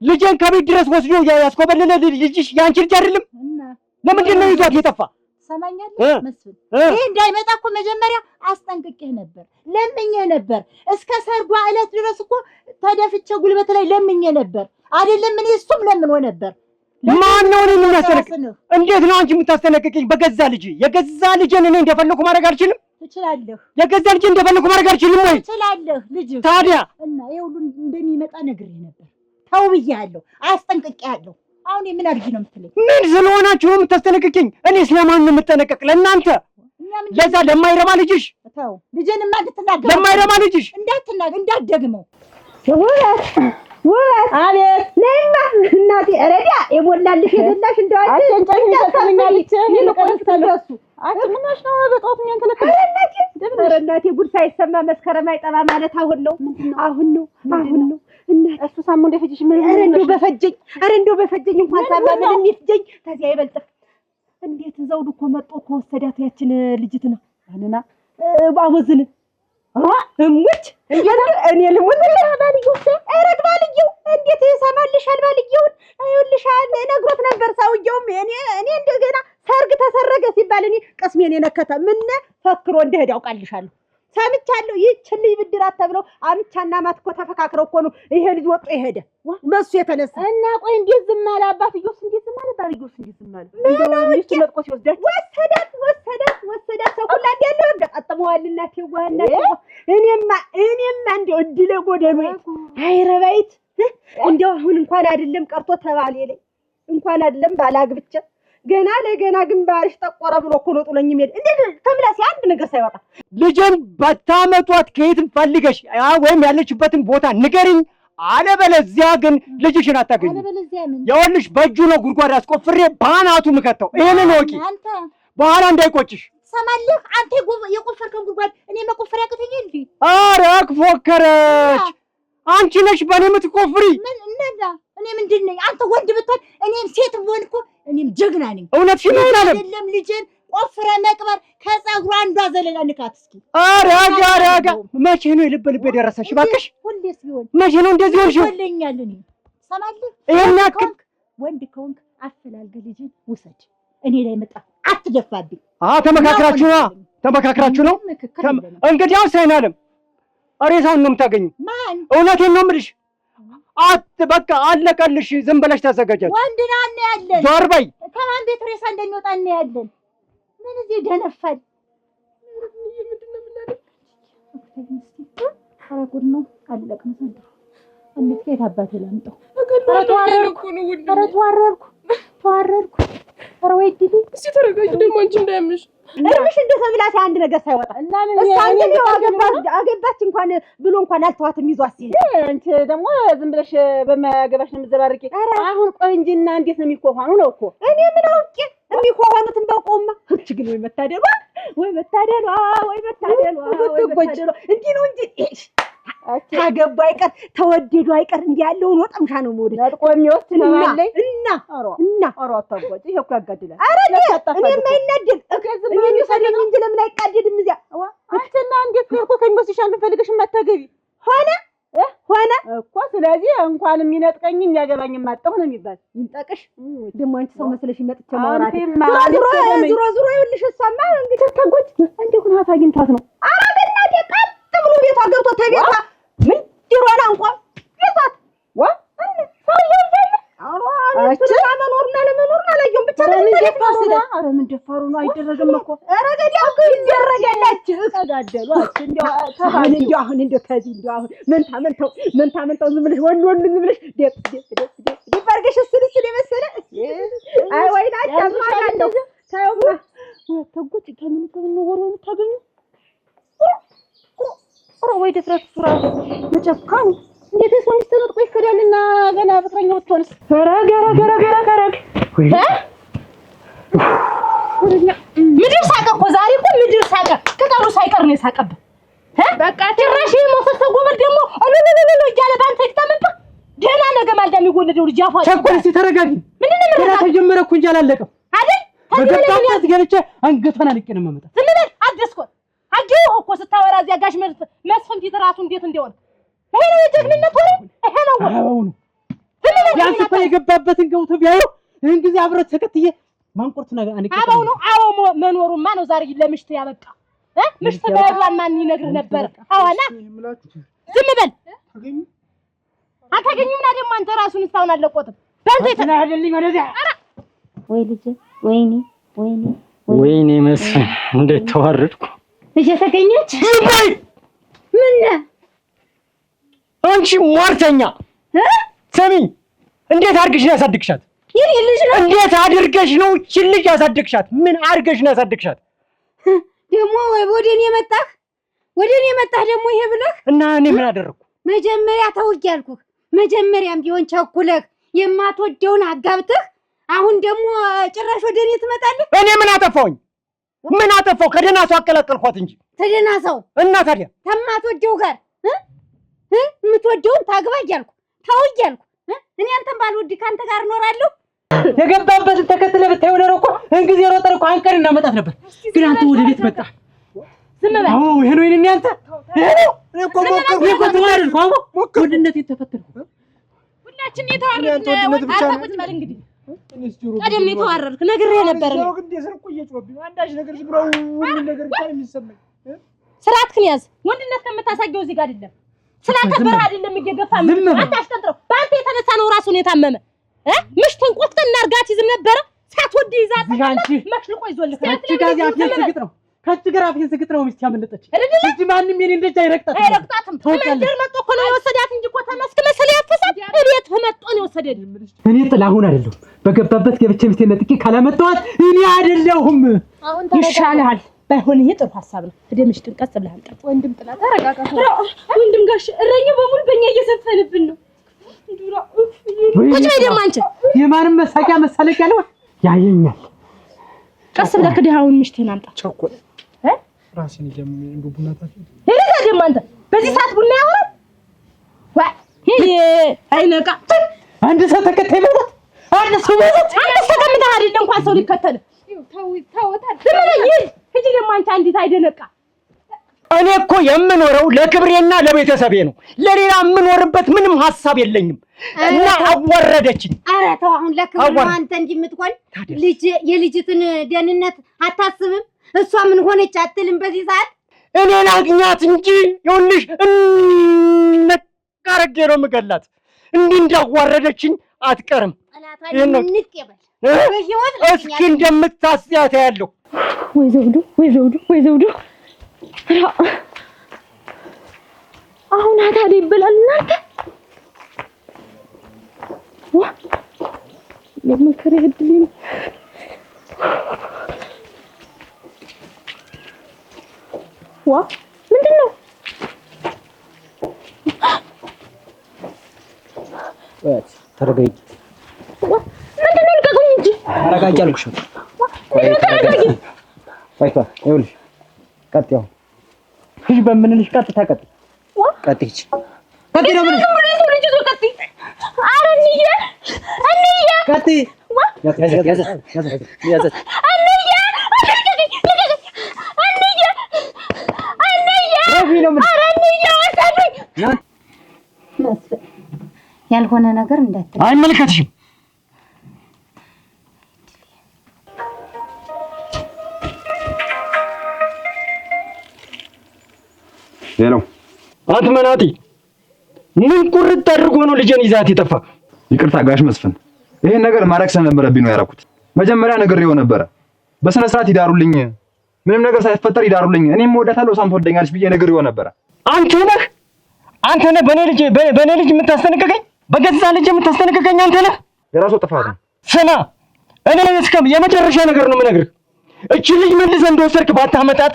ልጄን ከቤት ድረስ ወስዶ ያስኮበለለ ልጅሽ ያንቺ ልጅ አይደለም? ለምንድን ነው ይዟት የጠፋ? ሰማኛለህ መስፍን፣ ይሄ እንዳይመጣ እኮ መጀመሪያ አስጠንቅቄህ ነበር፣ ለምኜህ ነበር። እስከ ሰርጓ ዕለት ድረስ እኮ ተደፍቼ ጉልበት ላይ ለምኜህ ነበር አይደለም? እኔ እሱም ለምኖ ነበር። ማን ነው እኔ የምታስጠነቅቅ? እንዴት ነው አንቺ የምታስጠነቅቅኝ? በገዛ ልጅ የገዛ ልጄን እኔ እንደፈለኩ ማድረግ አልችልም? ትችላለህ። የገዛ ልጄን እንደፈለኩ ማድረግ አልችልም ወይ? ትችላለህ ልጅ። ታዲያ እና ይሄ ሁሉ እንደሚመጣ ነግሬህ ነበር፣ ተው ብዬሃለሁ፣ አስጠንቅቄሃለሁ። አሁን ምን አድርጊ ነው የምትለኝ? ምን ስለሆናችሁ ነው የምታስጠነቅቅኝ? እኔ ስለማን ነው የምጠነቀቅ? ለእናንተ ለዛ ለማይረባ ልጅሽ? ተው ልጄንማ እንድትናገር ለማይረባ ልጅሽ እንዳትናገር፣ እንዳትደግመው። ውበት አቤት ነይማ እናቴ ረዲያ የሞላልሽ የበላሽ እንደዋል አጨንጨኝ ተሰምኛለች። ይልቆንስ ተለሱ አንቺ ምንሽ ነው በጧት ምን ተለከለ? ኧረ እናቴ ጉድ ሳይሰማ መስከረም አይጠባ ማለት አሁን ነው። እናቴ እሱ ሳሙ እንደፈጅሽ ምን እንደው በፈጀኝ እንኳን ሳማ ምንም ይፍጀኝ ከዚያ አይበልጥም። እንዴት ዘውዱ እኮ መጥቶ ከወሰዳት ያችን ልጅትና አንና ባወዝን እሙች እኔ ልሙት ባልየው እረግ ባልየው እንዴት ይሰማልሻል? ባልየውን አይውልሻል ነግሮት ነበር ሰውየውም። እኔ እንደገና ሰርግ ተሰረገ ሲባል እኔ ቅስሜን የነከተ ምን ፈክሮ እንደሄደ ያውቃልሻለሁ። ሰምቻለሁ። ይህችን ልጅ ብድራት ተብለው አምቻና ማት እኮ ተፈካክረው እኮ ነው ይሄ ልጅ ወጥቶ የሄደ በሱ የተነሳ እና ቆይ እንዴት ዝም አለ? አባትየውስ እንዴት ዝም አለ? ባልየውስ እንዴት ዝም አለ? እንደው ሚስቱ መጥቆ ሲወስዳት ወሰዳት ሰው ሁላ እንዲያለው ያጣጥመዋል። እናቴ እኔማ እንደው እድለ ጎደሎ አይረባይት እንደው አሁን እንኳን አይደለም ቀርቶ ተባለ ላይ እንኳን አይደለም ባላግብቻ ገና ለገና ግንባርሽ ጠቆረ ብሎ እኮ ነው ጥሎኝ የሚሄድ። እንዴት ተምላሲ አንድ ነገር ሳይወጣ ልጅን በታመጧት ከየትም ፈልገሽ ወይም ያለችበትን ቦታ ንገሪኝ። አለበለዚያ ግን ልጅሽን አታገኝ። ይኸውልሽ በእጁ ነው ጉድጓድ አስቆፍሬ ባናቱ ምከተው። ይሄንን ወቂ በኋላ እንዳይቆጭሽ። ሰማለህ አንተ የቆፈርከው ጉድጓድ እኔ መቆፈር ያቅተኝ እንዴ? ኧረ ፎከረች። አንቺ ነሽ በእኔ የምትቆፍሪ። ምን እንደዛ እኔ ምንድን ነኝ? አንተ ወንድ ብትሆን እኔም ሴት ብሆን እኮ እኔም ጀግና ነኝ። እውነትሽን ነው አይደለም? አይደለም ልጅን ቆፍረ መቅበር ከፀጉሯ አንዷ ዘለላ ንካት እስኪ። ኧረ መቼ ነው የልብ የደረሰሽ? እባክሽ ሁሌስ ቢሆን መቼ ነው እንደዚህ ሆንሽው? ወለኛል እኔ ሰማለህ። ይሄን ያክል ወንድ ከሆንክ አፈላልገህ ልጅን ውሰድ። እኔ ላይ መጣ አትደፋብኝ። ተመካክራችሁ ነው። እንግዲያውስ አይናለም ሬሳውን ነው የምታገኘው። ማን? እውነቴን ነው የምልሽ። በቃ አለቀልሽ። ዝም ብለሽ ተዘጋጃች። ወንድ ነው እና ያለን ዞር በይ። ከማን ቤት ሬሳ እንደሚወጣ እና ያለን ምን እዚህ ደነፋል። ኧረ ጉድ ነው። አለቅን ዘንድሮ። እንዴት ከየት አባቴ ላምጣው? ተዋረድኩ። ኧረ ወይ ዲዲ እስቲ ተረጋጊ። ደግሞ አንቺ እንዳያምሽ እርምሽ እንደ ተብላሽ አንድ ነገር ሳይወጣ እና ምን አገባች እንኳን ብሎ እንኳን አልተዋትም ይዟት ሲል አንቺ ደግሞ ዝም ብለሽ በማያገባሽ ነው የምትዘባርቂ። አሁን ቆይ እንጂና እንዴት ነው የሚኮፋኑ ነው እኮ እኔ ምን አውቄ የሚኮፋኑትን በቆማ እቺ ግን ወይ መታደሏ እንዲህ ነው እንጂ ታገባ አይቀር ተወደዱ አይቀር እንዲህ ያለውን ወጣምሻ ነው ሞደ ቆም ይወስድ ነው ማለት እና አታጓጭ። ይሄ እኮ ያጋድላል። ኧረ እኔ የማይናደድ እኔ የሚፈልግ እንጂ ለምን አይቃደድም? እዚያ አንቺና እንዴት ነው እኮ ከሚወስድሽ አንዱ ፈልገሽ የማታገቢ ሆነ እኮ። ስለዚህ እንኳን የሚነጥቀኝ የሚያገባኝ ማጣሁ ነው የሚባል። ይንጠቅሽ ደግሞ አንቺ ሰው መስለሽ መጥቼ ማውራት ዙሮ ይኸውልሽ እሷማ እንግዲህ ተጎጭ እንዴት ነው አግኝቷት ነው? ኧረ በእናቴ ቀጥ ብሎ ቤቷ ገብቶ ተቤቷ ምን ድሮና እንኳን ቤቷት መኖርና ለመኖርና አላየሁም። ብቻ ምን ደፋሩ ነው? አይደረግም እኮ ኧረ ገዲያ እኮ ይደረጋላችሁ። ተጋደሉ አሁን እንደው ከዚህ እንደው አሁን መንታ ዝም ብለሽ ወንድ ዝም ብለሽ ደፋርገሽ እሱን የመሰለ አይ ወይናቻ ማጋለሁ ታውማ ተጎጭ ከምን ወሮ የምታገኙ ወይ ድፍረት ሱራ መጨካኝ እንዴት ሰው ሚስተነጥቆ ይከዳልና ገና ፍቅረኛው ወጥቶንስ ገረገረገረገረገረግ ምድር ሳቀ እኮ ዛሬ እኮ ምድር ሳቀ። ቅጠሉ ሳይቀር ነው የሳቀብህ። በቃ ጭራሽ ሞሰሰ ጎበል ደግሞ እልልልል እያለ ባንተ ይታመጣ ደህና ነገ ማልዳ የሚወለደው ልጅ አፏ ቸኮል። እስኪ ተረጋጊ። ገና ተጀመረ እኮ እንጂ አላለቀም አይደል? በገባበት ገብቼ አንገቷን አንቄ ነው የማመጣት። ዝም በል አደስኮ አጂው እኮ ስታወራ እዚያ ጋሽ መስፍን ፊት ራሱ እንዴት እንደሆነ ይሄ ነው የጀግንነት ወሬ። ይሄ ነው አባው ነው ቢያንስ እኮ የገባበትን ገብቶ ቢያዩ ይህን ጊዜ አብረት ተከትዬ ማንቆርት ነገር አንቄ አባው ነው። አዎ መኖሩማ ነው ዛሬ ለምሽት ያበቃ። ምሽት በያሏን ማን ይነግር ነበር? አዋና ዝም በል አታገኙምና ደግሞ አንተ ራሱን እስካሁን አለቆትም ባንተ ተናደልኝ ወደዚያ። ወይ ልጅ ወይኔ መስፍን እንዴት ተዋረድኩ። ልጅ ተገኘች። ምን አንቺ ሟርተኛ ስሚ፣ እንዴት አድርገሽ ነው ያሳድግሻት? ይሄ ልጅ ነው። እንዴት አድርገሽ ነው እቺ ልጅ ያሳድግሻት? ምን አድርገሽ ነው ያሳድግሻት? ደግሞ ወደኔ መጣህ ደግሞ ይሄ ብለህ እና እኔ ምን አደረኩ? መጀመሪያ ተውኝ ያልኩህ። መጀመሪያም ቢሆን ቸኩለህ የማትወደውን አጋብተህ አሁን ደግሞ ጭራሽ ወደኔ ትመጣለህ። እኔ ምን አጠፋሁኝ? ምን አጠፋሁ? ከደህና ሰው አቀላቀልኳት እንጂ ተደህና ሰው እና ታዲያ ከማትወደው ጋር የምትወደውን ታግባ እያልኩ ተው እያልኩ እኔ አንተን ባልወድ ከአንተ ጋር እኖራለሁ። የገባበትን ተከትለ ብታየው ኖሮ እኮ እንግዲህ ሮጠን እኮ አንቀን እናመጣት ነበር። ግን አንተ ወደ ቤት መጣ። ዝም በል። አዎ ይሄ ነው የኔ አንተ እኮ ሞከርኩ እኮ ተዋረድኩ። አዎ ወድነት የተፈተንኩ ሁላችን የተዋረድን ወጣ ቁጭ በል እንግዲህ ቀደም ነው የተዋረድክ ነግሬህ ነበር። ነው ግን ደስርቁ እየጮህብኝ አንዳች ነገር ዝብራው ሁሉ ነገር ብቻ የሚሰማኝ ስርዓትህን ያዝ። ወንድነት ከምታሳየው እዚህ ጋር አይደለም። ስላከበረ አይደለም እየገፋ አታስቀጥረው። በአንተ የተነሳ ነው ራሱን የታመመ ምሽትን ቆጥተን እናርጋት ይዝም ነበረ ሳትወድ ይዛት መሽልቆ ይዞልህ አንቺ ጋር ያፍየት ዝግጥ ነው ከእጅ ጋር አፌን ዝግት ነው ሚስት ያመለጠች እንጂ ማንም የኔ እንደዛ አይረግጣትም። መንደር መጥቶ እኮ ነው የወሰዳት እንጂ እኮ ተመስክ መሰለ ያፈሳት እቤት መጥቶ ነው የወሰደኝ። እኔ ጥላሁን አይደለሁም በገባበት ገብቼ ሚስቴን ነጥቄ ካላመጣኋት እኔ አይደለሁም። ይሻልሃል። ባይሆን ይሄ ጥሩ ሐሳብ ነው። ደምሽ ጥንቀስ ብለህ አንተ ወንድም ጥላ ተረጋጋ። ወንድም ጋሽ እረኛው በሙሉ በእኛ እየሰፈንብን ነው። ቁጭ በይ ደግሞ አንቺ የማንም መሳቂያ መሳለቂያ ነው ያየኛል። ቀስ ብለህ ከድሃውን ምሽትህን አምጣ። ቸኮል ራስን ይጀምር ቡና ታፊ እዛ ደግሞ አንተ በዚህ ሰዓት ቡና ያወራል ዋ ይሄ አይነቃ አንድ ሰው ተከታይ ማለት አንድ ሰው ተቀምጠህ አይደል እንኳን ሰው ሊከተል ተውታል። እጂ ደግሞ አንቺ አንዲት አይደነቃ እኔ እኮ የምኖረው ለክብሬና ለቤተሰቤ ነው። ለሌላ የምኖርበት ምንም ሐሳብ የለኝም እና አዋረደችኝ። ኧረ ተው አሁን ለክብር ነው አንተ እንጂ የምትቆል ልጅ የልጅትን ደህንነት አታስብም? እሷ ምን ሆነች አትልም? በዚህ ሰዓት እኔን አግኛት እንጂ ይኸውልሽ ነቃረጌ ነው የምገላት። እንዲህ እንዳዋረደችኝ አትቀርም። እስኪ እንደምታስያት ያለው ወይ ዘውዱ ወይ ዘውዱ ወይ ዘውዱ አሁን አታዲ ይበላል እናንተ ዋ ለምከረ እድልኝ ዋ ምንድነው ተረጋጊ ምንድነው ልቀቁኝ እንጂ ተረጋጊ አልኩሽ ተረጋጊ ይኸውልሽ ቀጥያው እሺ በምንልሽ ቀጥታ ቀጥ ቀጥይች ቀጥ ነው ምን አረንዬ አንዬ ቀጥ ያዘ ያልሆነ ነገር እንዳትል አይመለከትሽም። ሄሎ አትመናጢ ምን ቁርጥ አድርጎ ነው ልጄን ይዛት የጠፋ? ይቅርታ ጋሽ መስፍን፣ ይሄን ነገር ማድረግ ስለነበረብኝ ነው ያደረኩት። መጀመሪያ ነግሬው ነበረ። በስነ ስርዓት ይዳሩልኝ፣ ምንም ነገር ሳይፈጠር ይዳሩልኝ፣ እኔም እወዳታለሁ እሷም ትወደኛለች ብዬ ነግሬው ነበረ። አንተ ነህ በኔ ልጅ የምታስጠነቅቀኝ? በገዛ ልጅ የምታስጠነቅቀኝ አንተ ነህ? የራሱ ጥፋት ነው። ስማ እኔ እስከም የመጨረሻ ነገር ነው የምነግርህ። እቺ ልጅ መልሰህ እንደወሰድክ ባታመጣት።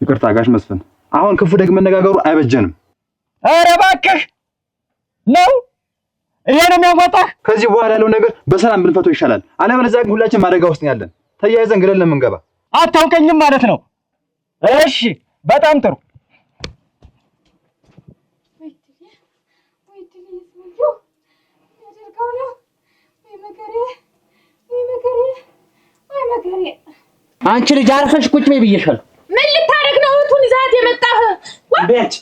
ይቅርታ ጋሽ መስፍን፣ አሁን ክፉ ደግ መነጋገሩ አይበጀንም። ኧረ እባክህ ነው ይሄ ነው የሚያዋጣህ? ከዚህ በኋላ ያለው ነገር በሰላም ብንፈተው ይሻላል። አለበለዚያ ግን ሁላችንም አደጋ ውስጥ ያለን ተያይዘን ግለን ለምንገባ። አታውቀኝም ማለት ነው? እሺ በጣም ጥሩ። አንቺ ልጅ አርፈሽ ቁጭ በይ ብዬሻለሁ። ምን ልታረግ ነው እቱን ይዛት የመጣህ? ቤት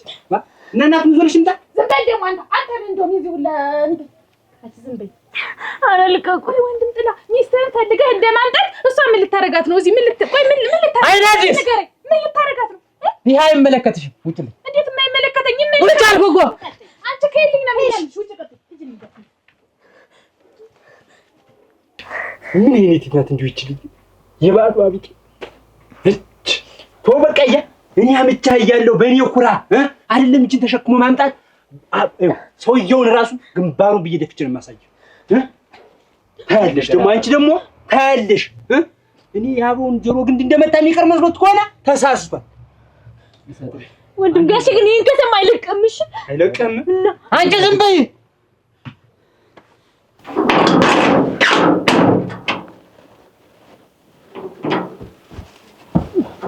እናናት ምዞልሽ እንታ ዝም በል ደግሞ አንተ እንደው ይዘው ለእንት ዝም በይ። ኧረ ልቀቁኝ። ወንድም ጥላ ሚስትህን ፈልገህ እንደማምጣት እሷ ምን ልታረጋት ነው? እዚህ ምን ልታረጋት ነው? ይሄ አይመለከትሽም። ውጭ ልኝ። እንዴት የማይመለከተኝ? ውጭ አልኩህ እኮ። አንቺ ከየትኝ ነው የሚያልሽ? ውጭ ቀጥ ምን አይነት ናት እንጂ ይችላል የባሉ አብቂ እች ተወበቀየ እኔ አምቻ እያለሁ በእኔ ኩራ አይደለም እቺን ተሸክሞ ማምጣት ሰውየውን ራሱ ግንባሩን በየደፍች ነው የማሳየው። ታያለሽ ደግሞ አንቺ ደግሞ ታያለሽ። እኔ ያበውን ጆሮ ግንድ እንደመጣ የሚቀር መስሎት ከሆነ ተሳስቷል። ወንድም ጋሽ ግን ይሄን ከተማ አይለቀምሽ። አይለቀም። አንቺ ዝም በይ።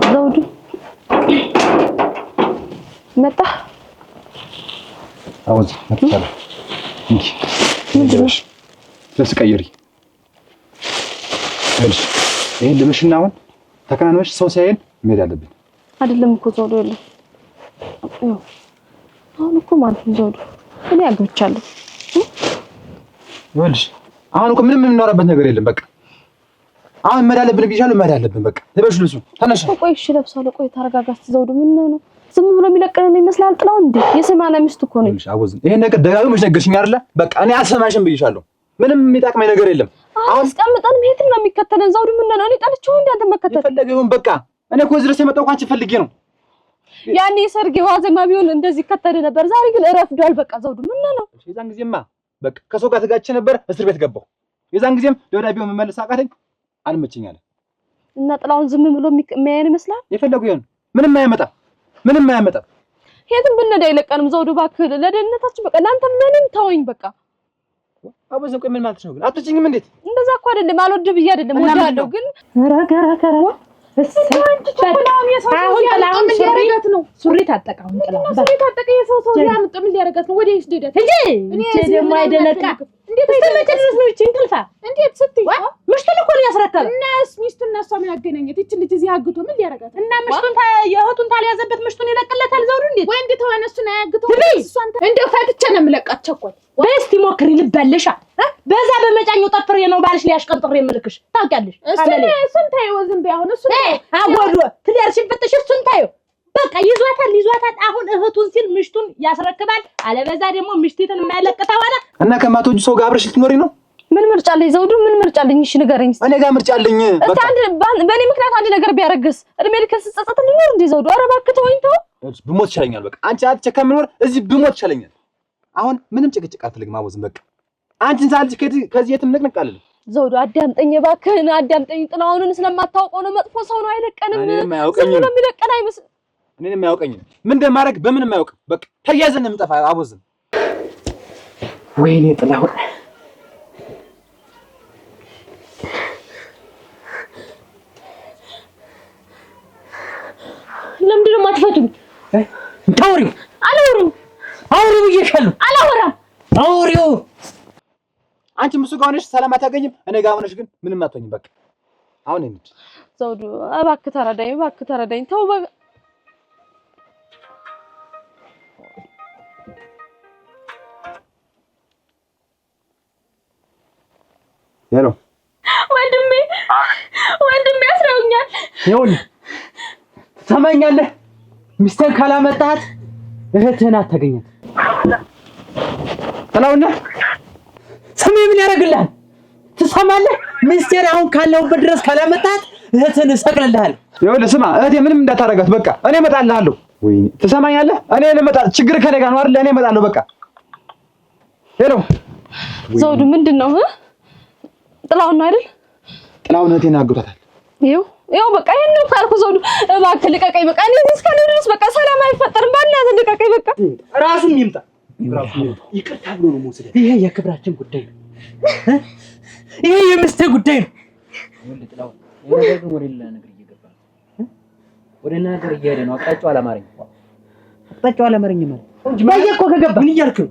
ዘውዱ መጣ። አውዝ መጣ። ምንድነው? ልብስ ቀይሪ። እሺ ይሄን ልብሽና አሁን ተከናንበሽ ሰው ሲያየን መሄድ አለብን። አይደለም እኮ ዘውዱ የለም። አሁን እኮ ማለት ነው ዘውዱ እኔ አግብቻለሁ። ይኸውልሽ አሁን እኮ ምንም የምናወራበት ነገር የለም። በቃ አሁን መሄድ አለብን ብዬሻለሁ። መሄድ አለብን በቃ ልበሽ ልብሱ ተነሽ። ቆይ እሺ ለብሳለሁ። ቆይ ተረጋጋስ ዘውዱ። ምን ነው ዝም ብሎ የሚለቀን ይመስላል? ጥላው እንዴ የሰማና ሚስት እኮ ነው። ይኸውልሽ አወዝ ይሄን ነገር ደጋግመሽ ነገርሽኝ አይደለ? በቃ እኔ አልሰማሽም ብዬሻለሁ። ምንም የሚጠቅመኝ ነገር የለም። አሁን አስቀምጠን መሄድ ነው የሚከተለን ዘውዱ። ምን ነው እኔ ጠልቼው እንዴ አንተ መከተል የፈለገ ይሁን በቃ እኔ እኮ እዚህ ድረስ የመጣሁ አንቺ ፈልጌ ነው። ያኔ ሰርግ ዋዜማ ቢሆን እንደዚህ ከተደ ነበር። ዛሬ ግን እረፍዷል። በቃ ዘውዱ ምን ነው? የዛን ጊዜማ በቃ ከሰው ጋር ተጋጭቼ ነበር፣ እስር ቤት ገባሁ። የዛን ጊዜም ደብዳቤው መመለስ አቃተኝ፣ አልመቸኝ አለ እና ጥላውን ዝም ብሎ የሚያየን ይመስላል። የፈለጉ ይሁን፣ ምንም አያመጣም። የትም ብንሄድ አይለቀንም። ዘውዱ እባክህ ለደህንነታችን በቃ ለአንተ ምንም ተወኝ በቃ። አቦዘን ቆይ ምን ማለት ነው ግን? አትጭኝም እንዴት? እንደዛ እኮ አይደለም፣ አልወድ ብዬ አይደለም ወዳለሁ ግን ሱሪ ታጠቃው ሱሪ ታጠቀ የሰው ያምጥ ምን ሊያረጋት ነው? ወዴስ ደደት እኔ ደግሞ አይደለቃ እንዴት ተመጨረስ ነው? እቺ እንቅልፋ እንዴት ስትይ ምሽቱን እኮ ነው ያስረከበ እና ሚስቱን እና እሷ ምን ያገናኘት? እቺ ልጅ እዚህ አግቶ ምን ሊያረጋት እና ምሽቱን የእህቱን ታልያዘበት ምሽቱን ይለቅለታል ዘውዱ እንዴት ወይ እንዴት ሆነ? እሱን አያግቶ እሷን እንደው ፈትቼ ነው የምለቃት። ቸኮል በስቲ ሞክሪ ልበልሻ በዛ በመጫኘው ጠፍሬ ነው ባልሽ ሊያሽቀንጥሬ የምልክሽ ታውቂያለሽ። እሱን ታየው ዝም በይ አሁን እሱን አጎዶ ትደርሽበትሽ እሱን ታየው በቃ ይዟታል። አሁን እህቱን ሲል ምሽቱን ያስረክባል። አለበዛ ደግሞ ምሽቲትን የማይለቅታ ሆነ እና ከማትወጂ ሰው ጋር አብረሽ ልትኖሪ ነው? ምን ምርጫ አለኝ ዘውዱ? ምን ምርጫ አለኝ? እሺ ንገረኝ። እኔ ጋር ምርጫ አለኝ። በቃ በእኔ ምክንያት አንድ ነገር ቢያረግስ እድሜ ልክ ስጸጸት ልኖር እንዴ ዘውዱ? ኧረ እባክህ ተወኝ ተው። ብሞት ይሻለኛል። በቃ አንቺ አትቸካ ምኖር እዚህ ብሞት ይሻለኛል። አሁን ምንም ጭቅጭቅ አትፈልግም አቦዝም በቃ አንቺን ሳልጅ ከዚህ የትም ንቅንቅ አለልኝ። ዘውዱ አዳምጠኝ እባክህን አዳምጠኝ። ጥላውንን ስለማታውቀው ነው፣ መጥፎ ሰው ነው፣ አይለቀንም። ዝም ብሎ የሚለቀን አይመስል እኔንም አያውቀኝም። ምን እንደማደርግ በምንም አያውቅም። በቃ ተያዘን ነው የምጠፋ አቦዝም። ወይኔ ጥላሁን ለምንድን ነው የማትፈቱኝ? ታውሪው አላወራም። አውሪው ብዬሻለሁ። አላወራም። አውሪው አንቺ እሱ ጋር ሆነሽ ሰላም አታገኝም፣ እኔ ጋር ሆነሽ ግን ምንም አትሆኝም። በቃ አሁን እንዴ ዘውዱ እባክህ ተረዳኝ ተው በቃ። ሄሎ ወንድሜ አስረውኛል። ይኸውልህ ትሰማኛለህ? ሚስትህን ካላመጣሃት እህትህን አታገኛት። ጥላውና ስሜ ምን ያደርግልሃል? ትሰማለህ? ሚስቴን አሁን ካለሁበት ድረስ ካላመጣሃት እህትህን እሰቅልልሃለሁ። ይኸውልህ ስማ፣ እህቴ ምንም እንዳታረጋት በቃ እኔ እመጣልሃለሁ። ወይኔ ትሰማኛለህ? እኔ ልመጣ ችግር ከኔ ጋር ነው አይደል? እኔ እመጣለሁ በቃ። ሄሎ ዘውዱ ምንድን ነው? ጥላውን ነው አይደል? ጥላውን እህቴን አግቷታል። ይኸው በቃ ይሄን ነው ካልኩ ዘውዱ እባክህ ልቀቀኝ። በቃ እኔ እዚህ እስካለሁ ድረስ በቃ ሰላም አይፈጠርም። ባላዘ ልቀቀኝ በቃ። ራሱም ይምጣ ይቅርታ ብሎ ነው መውሰድ። ይሄ የክብራችን ጉዳይ ነው። ይሄ የሚስትህ ጉዳይ ነው። ወንድ ጥላው ነገር ግን ወደ ሌላ ነገር እየገባ ነው። ወደ ሌላ ነገር እየሄደ ነው። አቅጣጫው አላማረኝም ማለት ባየ እኮ ከገባ ምን እያልክ ነው?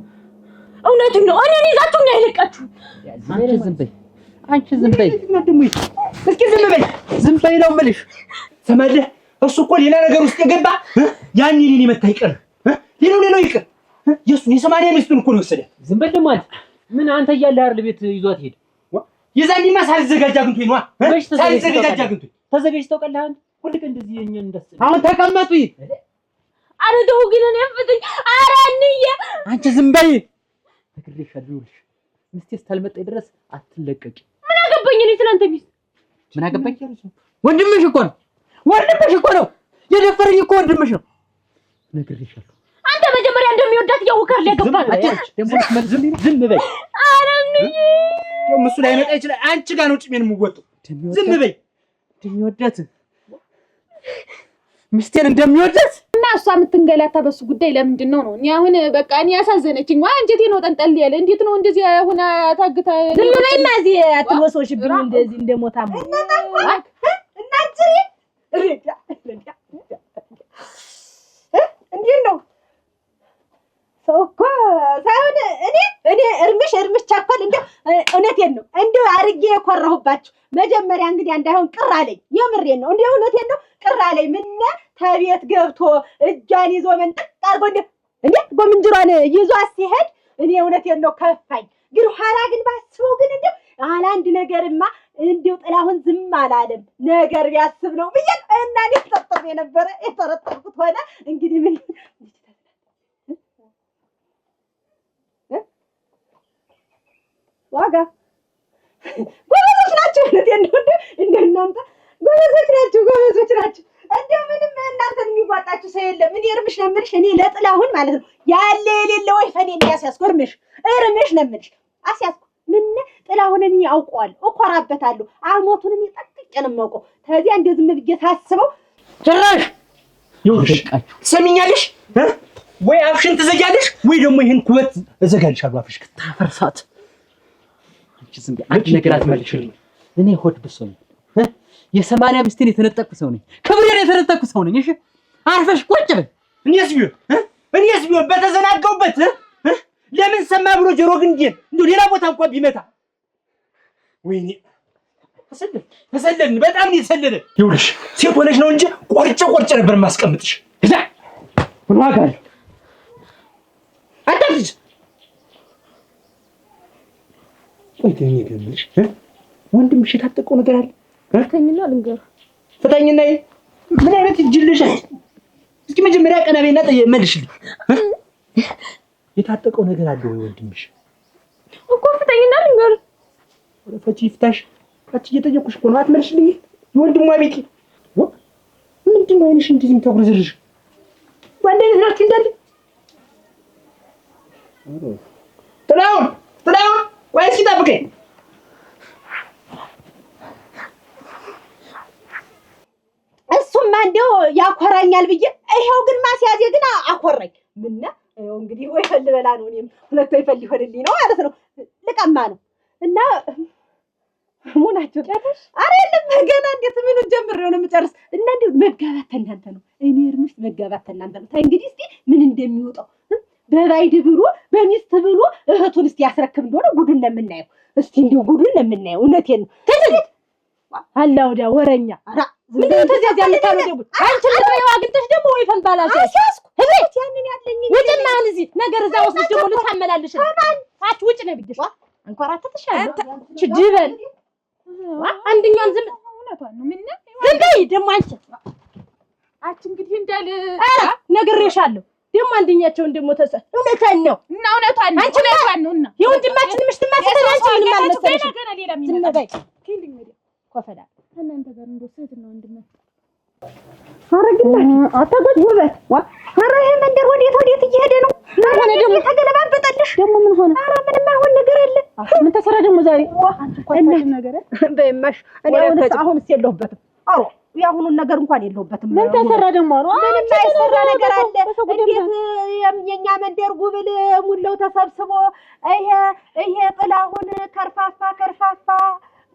እውነቱን ነው። እኔን ይዛችሁ ነው ያለቃችሁ። አንቺ ዝም በይ እስኪ ዝም በይ ነው የምልሽ። ሰማለህ? እሱ እኮ ሌላ ነገር ውስጥ የገባ ያን እኔን የመታ ይቀር ሌላው ይቅር የሱን የሰማንያ ሚስቱን እኮ ነው የወሰደ። ዝም በል ደግሞ አንተ ምን አንተ እያለህ አይደል ቤት ይዟት ሄደ። የዛኔማ ሳልዘጋጅ አግኝቶኝ ነዋ። ሳልዘጋጅ አግኝቶኝ ተዘጋጅተው ቀላል ሁሉ ቀን እንደዚህ የኛን እንዳስ አሁን ተቀመጡ። ኧረ ደው ግን እኔ ፍትኝ። ኧረ እንዬ አንቺ ዝም በይ ተክሬሻለሁ። ሚስቴ እስካልመጣ ድረስ አትለቀቂ። ምን አገባኝ እኔ ትናንት ቢስ ምን አገባኝ? ወንድምሽ እኮ ነው የደፈረኝ እኮ ወንድምሽ ነው። ነግሬሻለሁ። አንተ መጀመሪያ እንደሚወዳት ያውካር ሊያገባል ዝም በይ። ኧረ እንዬ እሱ ላይ መጣ ይችላል። አንቺ ጋር ነው ጭሜን የምወጣው። ዝም በይ። እንደሚወዳት ሚስቴን እንደሚወዳት እና እሷ የምትንገላታ በሱ ጉዳይ ለምንድን ነው? እኔ አሁን በቃ እኔ ያሳዘነችኝ አንጀቴ ነው ጠንጠል ያለ። እንዴት ነው እንደዚህ ሆነ ታግታ? ዝም በይማ እዚህ አትወሶሽብኝ እንደዚህ እንደሞታም እናንቺ እንዴት ነው ሰው እኮ ሳይሆን እኔ እርምሽ ቻኮል እንደው እውነቴን ነው እንደው አርጌ የኮራሁባችሁ መጀመሪያ እንግዲህ እንዳይሆን ቅር አለኝ። የምሬን ነው እንደው እውነቴን ነው ቅር አለኝ። ምን ተቤት ገብቶ እጇን ይዞ መንጠቅ አድርጎ እንዴ ጎምንጅሯን ይዞ ሲሄድ እኔ እውነቴን ነው ከፋኝ። ግን ኋላ ግን ባስበው ግን እንደው አንድ ነገርማ እንደው ጥላሁን ዝም አላለም ነገር ቢያስብ ነው ብዬ እና እኔ ተጠርጥሬ ነበረ። የተጠረጠርኩት ሆነ እንግዲህ ምን ዋጋ ጎበዞች ናቸው። እውነቴን ነው እንደው እናንተ ጎበዞች ናቸው። ነው የምልሽ እኔ ለጥላሁን ማለት ነው ያለ የሌለ ወይ ፈኔን ያስያዝኩ እርምሽ ነው የምልሽ አስያዝኩ። ምን ጥላሁን እኔ አውቀዋለሁ እኮራበታለሁ። አሞቱን እኔ ጠቅቄ ነው የማውቀው። ከዚያ እንደዚህ ዝም ብዬ ሳስበው ጭራሽ ይኸውልሽ ትሰሚኛለሽ ወይ አፍሽን ትዘጊያለሽ ወይ ደግሞ ይሄን ኩበት እዘጋልሻለሁ። አፍሽ ታፈርሳት አንቺ ዝም ብዬ አንቺ ነገር አትመልሽልኝ። እኔ ሆድ ብሶኝ የሰማንያ ሚስቴን የተነጠቅኩ ሰው ነኝ። ክብሬን የተነጠቅኩ ሰው ነኝ። እሺ አርፈሽ ቁጭ በል። እኔስ ቢሆን በተዘናጋውበት ለምን ሰማ ብሎ ጆሮ ግንዴን እንደው ሌላ ቦታ እንኳን ቢመታ ወይኔ ተሰለልን። በጣም ነው የተሰለለ። ይኸውልሽ ሴት ሆነሽ ነው እንጂ ቆርጬ ነበር የማስቀምጥሽ። እዛ ምን ዋጋ አለው? አታልጅ ቆይተኝ ይገምልሽ ወንድምሽ የታጠቀው ነገር አለ። ፍታኝና ልንገር። ፍታኝና ምን አይነት እጅልሻል? እስኪ መጀመሪያ ቀናቤና መልሽልኝ። የታጠቀው ነገር አለ ወይ ወንድምሽ? እኮ ፍታኝና ልንገር። ፈቺ ፍታሽ አቺ እየጠየኩሽ እኮ ነው። አትመልሽልኝ። የወንድሟ ቤት ምንድን ነው አይንሽ እንደዚህ የምታጉረዝርሽ? ወንድ ልጅ ናችሁ እንዳለ ጥላሁን ቆይ እስኪ ጠብቀኝ። እሱማ እንደው ያኮራኛል ብዬ ይሄው ግን ማስያዜ ግን አኮራኝ። ምን ነው እንግዲህ ወይ ፈልበላ ነው እኔም ሁለት ወይ ፈል ይሆንልኝ ነው ማለት ነው። ልቀማ ነው እና ሙናቸው ጨርሽ? ኧረ የለም ገና እንዴት ምኑን ጀምሬው ነው የምጨርስ። እና እንዴት መጋባት እናንተ ነው እኔ እርምሽ መጋባት እናንተ ነው። እንግዲህ እስኪ ምን እንደሚወጣው በባይድ ብሎ በሚስት ብሎ እህቱን እስኪ ያስረክብ እንደሆነ ጉዱን ነው የምናየው። እስኪ እንደው ጉዱን ነው የምናየው። እውነቴን ነው ተጀት አላውዳ ወረኛ አራ ምንድነው ተዚያዝ ያልታለው ደግሞ አንቺ ልትበይው አግኝተሽ ደግሞ ወይ ፈንባላሽ አስያዝኩ ህብት ያንን ያለኝ ውጭና አሁን እዚህ ነገር እዛ ወስደሽ ደግሞ ልታመላልሽ አች ውጭ ነው ብዬሽ አንኳራተተሻለ ችጅበል አንደኛውን ዝም እውነቷን ነው ምን ነው ዝም ደግሞ አንቺ እንግዲህ እንዳል ነግሬሻለሁ። ደግሞ አንደኛቸውን ደግሞ እውነቷን ነው እና እውነቷን ነው አንቺ እውነቷን ነው እና የወንድማችን ምሽት ማስተላልሽ ምን ማለት ነው? ገና ሌላ ምን ይመጣ ኪሊንግ ነው ኮፈዳ እናንተ ጋር እንደው ሴት ነው ወንድም አረግላችሁ አታጎት ውበት ኧረ ይሄ መንደር ወዴት እየሄደ ነው? ምን ሆነ ደግሞ ተገለባበጠልሽ? ደግሞ ምን ሆነ? ኧረ ምንም አይሆን ነገር አለ። ምን ተሰራ ደግሞ ዛሬ? አንቺ እንኳን ነገር በእማሽ እኔ አሁንስ የለሁበትም። አዎ ያሁኑን ነገር እንኳን የለሁበትም። ምን ተሰራ ደግሞ ነው? ምንም አይሰራ ነገር አለ። እንዴት የኛ መንደር ጉብል ሙለው ተሰብስቦ ይሄ ጥላሁን ከርፋፋ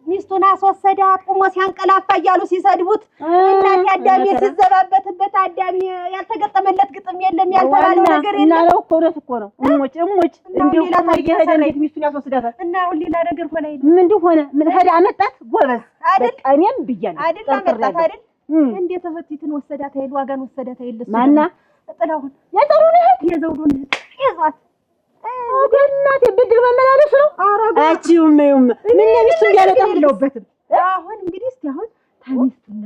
ሚስቱን አስወሰዳት ቁሞ ሲያንቀላፋ እያሉ ሲሰድቡት እናት አዳሜ ሲዘባበትበት አዳሜ ያልተገጠመለት ግጥም የለም ያልተባለው ነገር የለም። እና ነው እኮ እውነት እኮ ነው። እሞች እንደው ታየሄደ እንዴት ሚስቱን ያስወስዳታል? እና አሁን ሌላ ነገር ሆነ አይደል? ምንድን ሆነ? ምን ሄዳ አመጣት? ጎበዝ አይደል? እኔም ብያለሁ አይደል? አመጣት አይደል? እንዴት እህቲትን ወሰዳት አይደል? ዋጋን ወሰዳት አይደል? ማና ጥላሁን የዘውዱን ይዟት እናቴ ብድር መመላለስ ነው። አቺውም ምን ሚስቱ ያለቀብለውበትም አሁን እንግዲህ እስቲ አሁን ታሚስቱና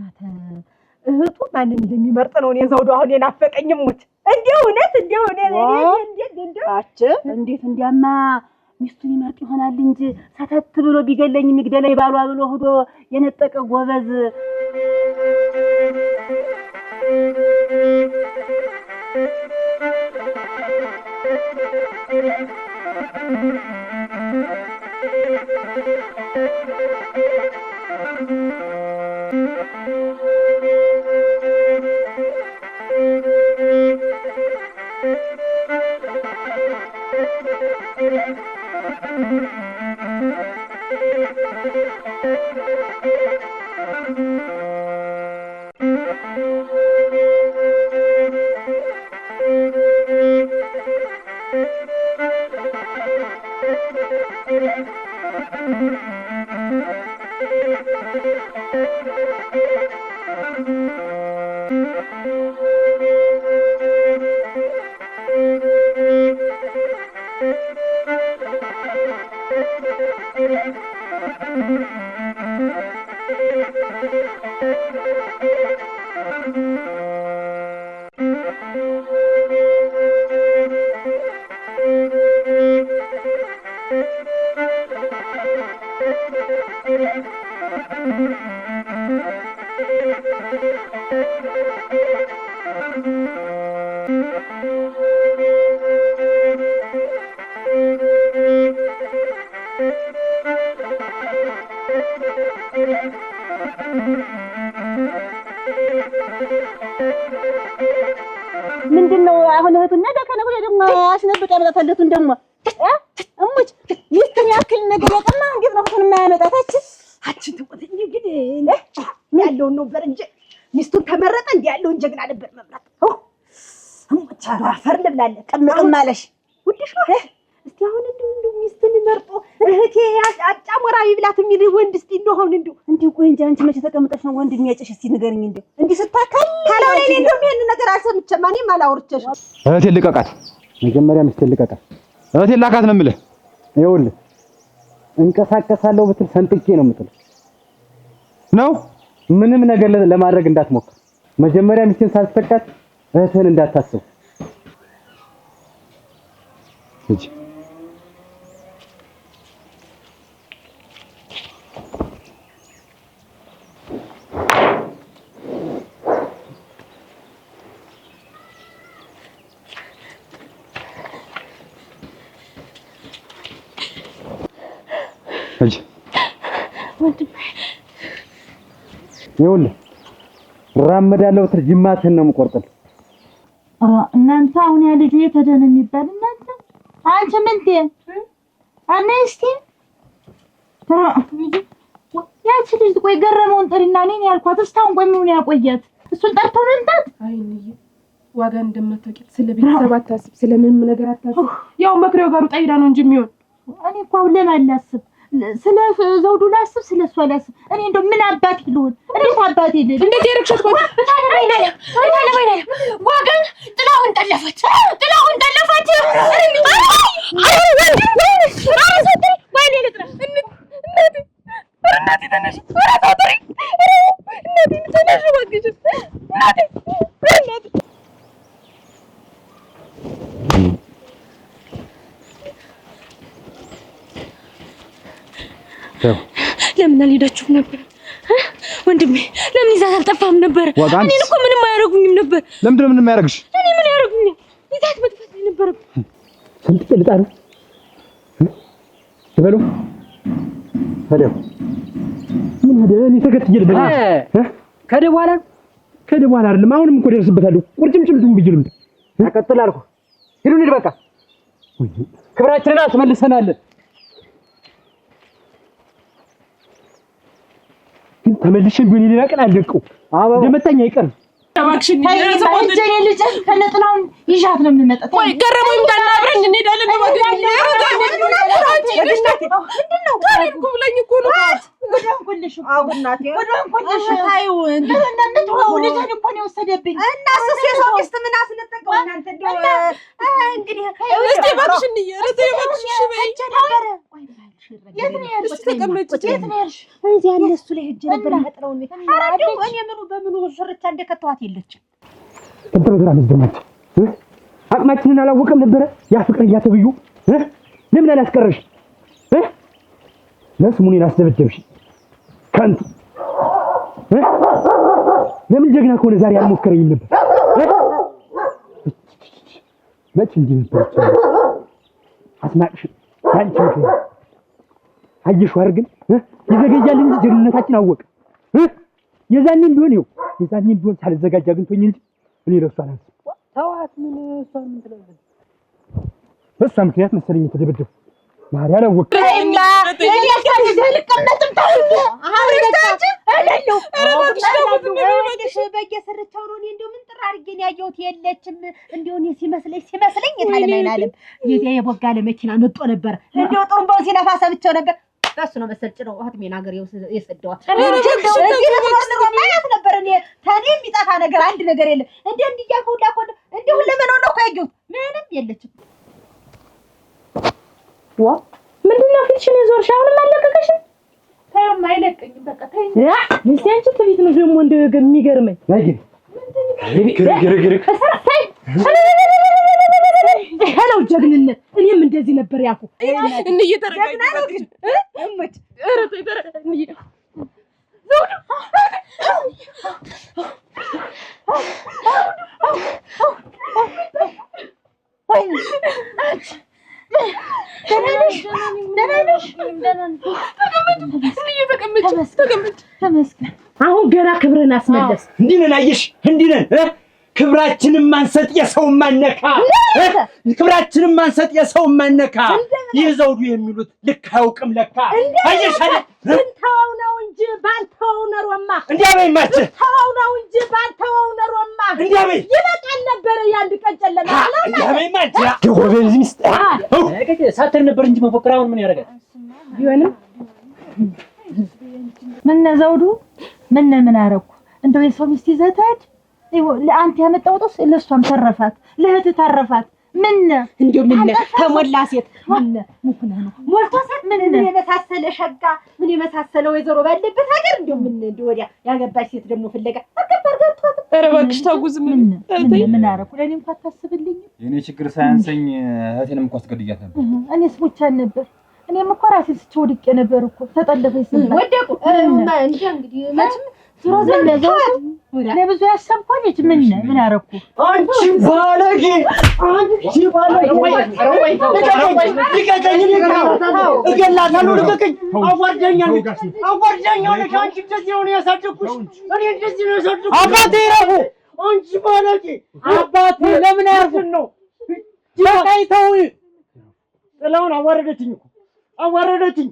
እህቱ ማንን እንደሚመርጥ ነው እኔ ዘውዱ አሁን የናፈቀኝም ሙት እንደው እውነት እንደው እንዴት እንዲያማ ሚስቱን ይመርጥ ይሆናል እንጂ ሰተት ብሎ ቢገለኝ ምግደላይ ባሏ ብሎ ሆዶ የነጠቀ ጎበዝ ምንድነው አሁን እህቱን ነገ ከነገ ወዲያ ደግሞ አስነብጣ ያመጣታለቱን ደግሞ እሙች ሚስትን ያክል ነገር ያቀማ እንዴት ነው እህቱን የማያመጣታች አችን ተቆጥኝ ግን ያለውን ነበር እንጂ ሚስቱን ተመረጠ እንዴ ያለውን ጀግና ነበር መብራት እሙች አፈር ልብላለ ቀምቅም ማለሽ ውድሽ እስቲ አሁን እንዴ ሚስትን መርጦ እህቴ አጫሞራ ይብላት የሚል ወንድ እስቲ እንደው አሁን እንዴ ቆይ እንጂ አንቺ መቼ ተቀምጠሽ ነው ወንድ የሚያጨሽ እስቲ ንገርኝ እንዴ ስታካል ታላው እኔ እንደው ምን ነገር አልሰምቼም ማንም አላወርቸሽ እህቴን ልቀቃት መጀመሪያ ሚስቴን ልቀቃት እህቴን ላካት ነው የምልህ ይኸውልህ እንቀሳቀሳለሁ ብትል ሰንጥቄ ነው የምጥል ነው ምንም ነገር ለማድረግ እንዳትሞክር መጀመሪያ ሚስቴን ሳትፈቃት እህትህን እንዳታስብ እጂ እጂ ወንድም ይኸውልህ ራመዳለሁ ብትል ጅማትህን ነው የምቆርጥልህ እናንተ አሁን ያ ልጅ የተደነ የሚባል እናንተ አንቺ ምንቴ አነስቲ ያቺ ልጅ ቆይ ገረመውን ጥሪና እኔን ያልኳት እስካሁን ቆይ ምን ያቆያት እሱን ጠርቶ መምጣት አይንዬ ዋጋ እንደማታውቂት ስለ ቤተሰብ አታስብ ስለምንም ነገር አታስብ ያው መክሬው ጋር ጠይዳ ነው እንጂ የሚሆን እኔ እኮ አሁን ለማን ላስብ ስለ ዘውዱ ላስብ ስለ እሷ ላስብ እኔ እንደው ምን አባት ይሉን እንዴት አባት ይልል እንዴት ያረክሽት ቆይ ታለማይና ዋጋን ጥላሁን ጠለፈት እናቴ ተነሽ እናቴ ተነሽ ወግጅ እናቴ ለምን አልሄዳችሁም ነበር ወንድሜ? ለምን ይዛት አልጠፋም ነበር? እኔን እኮ ምንም አያደርጉኝም ነበር። ለምንድን ነው ምንም አያደርግሽ? እኔ ምን ያደርጉኛል? ይዛት መጥፋት ነበር። ስንት ቅልጣ ነው ይበሉ ታዲያ ምን ሄደ? እኔ ተከትዬ ልበል ከደ በኋላ አይደለም አሁንም እኮ ደርስበታለሁ። ቁርጭምጭምቱን ብይልም ተቀጥል አልኩ። ሂዱን ሂድ በቃ ክብራችንን አስመልሰናል። ግን ተመልሼም ቢሆን ሌላ ቀን አልለቀው እንደመጣኝ አይቀርም። እባክሽን ታይጀኔ ልጅ ከነጥላውን ይሻት ነው የምመጣው። ወይ ገረመኝ እንዳና አብረን እንሄዳለን። ምንድነው ታሪኩ ብለኝ እኮ ነው ወደንኩልሽ አውናቴ ወደንኩልሽ ታዩ እንደምትወው ልጅን እኮ ነው የወሰደብኝ እና እሱስ የሰው ሚስት ምን አስነጠቀው እናንተ እንደው እንግዲህ እስቲ እባክሽን እየረተ እባክሽሽ በይ ነበረ የት ነው ያልኩት? ተቀመጭ የት ነው ያልሽ? እዚህ ያለ እሱ ላይ ሄጄ ነበር ያጠረው ነው አራዲው እኔ ምኑ በምኑ ሽርቻ እንደከተዋት የለችም እንት ነገር አልደማች አቅማችንን አላወቀም ነበረ ያ ፍቅር እያተብዩ ለምን አላስቀረሽ ለስሙኔ ላስደበደብሽ ከንቱ ለምን ጀግና ከሆነ ዛሬ አልሞከረኝም ነበር መች እንዲህ ነበር አስናቅሽ አንቺ ምክንያት አየሽው አይደል ይዘገያል እንጂ ጀግንነታችን አወቀ የዛኔም ቢሆን ሳልዘጋጅ አግኝቶኝ እንጂ እኔ ለሷ አላንስ ተዋት ምን እሷን ምን ትላለች በሷ ምክንያት መሰለኝ የተደበደብኩ ማሪ አላወቀ እና ልቀመጥም ታውኝ አሁንታች አለለው ወንድሽ በየሰርቻው ነው እንደው ምን ጥራ አድርጌን ያየሁት የለችም እንደው እኔ ሲመስለኝ የታለማይናለም የቦጋለ መኪና መጥቶ ነበር እንደው ጥሩምባው ሲነፋ ሰብቸው ነበር በሱ ነው መሰልጭ ነው አጥሜን ሀገር የሰደዋት ማለት ነበር እኔ ታኔ የሚጠፋ ነገር አንድ ነገር የለም እንደው እንዲያፈው ላቆ እንደው ለምን ነው ካየሁት ምንም የለችም ዋ ምንድነው ፊትሽን የዞርሽ? አሁንም አለቀቀሽም? ታየም አይለቀኝም በቃ ታየኝ ያ ሚስቴንቺ ትቢት ነው ደግሞ እንደሚገርመኝ አይገርም ሄሎ ጀግንነት እኔም እንደዚህ ነበር ያልኩ እኔ እየተረጋጋች እምት ተመስገን። አሁን ገና ክብርን አስመለስ። እንዲህ ነን አየሽ፣ እንዲህ ነን። ክብራችንን ማንሰጥ የሰው ማነካ፣ ክብራችንን ማንሰጥ የሰው ማነካ። ይህ ዘውዱ የሚሉት ልክ አያውቅም ለካ። አየሽ አይደል? ተው ነው እንጂ ባልተው ነሮማ እንዲያ በይማች ተው ነው እንጂ ባልተው ነሮማ እንዲያ በይ ይበቃል ነበር የአንድ ቀን ጨለማ አላማ እንዲያ በይማች ጎበዝ ሚስት ሳተር ነበር እንጂ መፎክራውን ምን ያደርጋል? ቢሆንም ምን ዘውዱ ምን አረኩ? እንደው የሰው ሚስት ይዘታድ ለአንተ ያመጣው ጦስ ለሷም ተረፋት፣ ለእህት ተረፋት። ምን እንደው ምን ተሞላ ሴት ምን ሙክና ነው ሞልቶ ሴት ምን የመሳሰለ ሸጋ ምን የመሳሰለ ወይዘሮ ባለበት ሀገር እንደው ምን ወዲያ ያገባች ሴት ደግሞ ፍለጋ አከበር ገጥቷት። ኧረ እባክሽ ታጉዝ። ምን አረኩ? ለኔ እንኳን አታስብልኝ። የኔ ችግር ሳያንሰኝ እህቴንም እኮ አስገድያት ነበር። እኔስ ብቻ ነበር። እኔም እኮ ራሴን ስቼ ወድቄ ነበር እኮ ተጠለፈኝ ስል ወደቁ እንጂ እንግዲህ መቼም ሱራ ዘንደው ለብዙ ያሰብኩልሽ ምን አረኩ? አንቺ ባለጌ እገላታለሁ። ልቀቀኝ! አዋርደኛለች። አንቺ እንደዚህ ነው ያሳደግኩሽ። እኔ እንደዚህ ነው ያሳደግኩሽ። አባቴ ረፉ! አንቺ ባለጌ! አባቴ ለምን አያርፍን ነው? ተው! ጥላውን አዋረደችኝ እኮ አዋረደችኝ።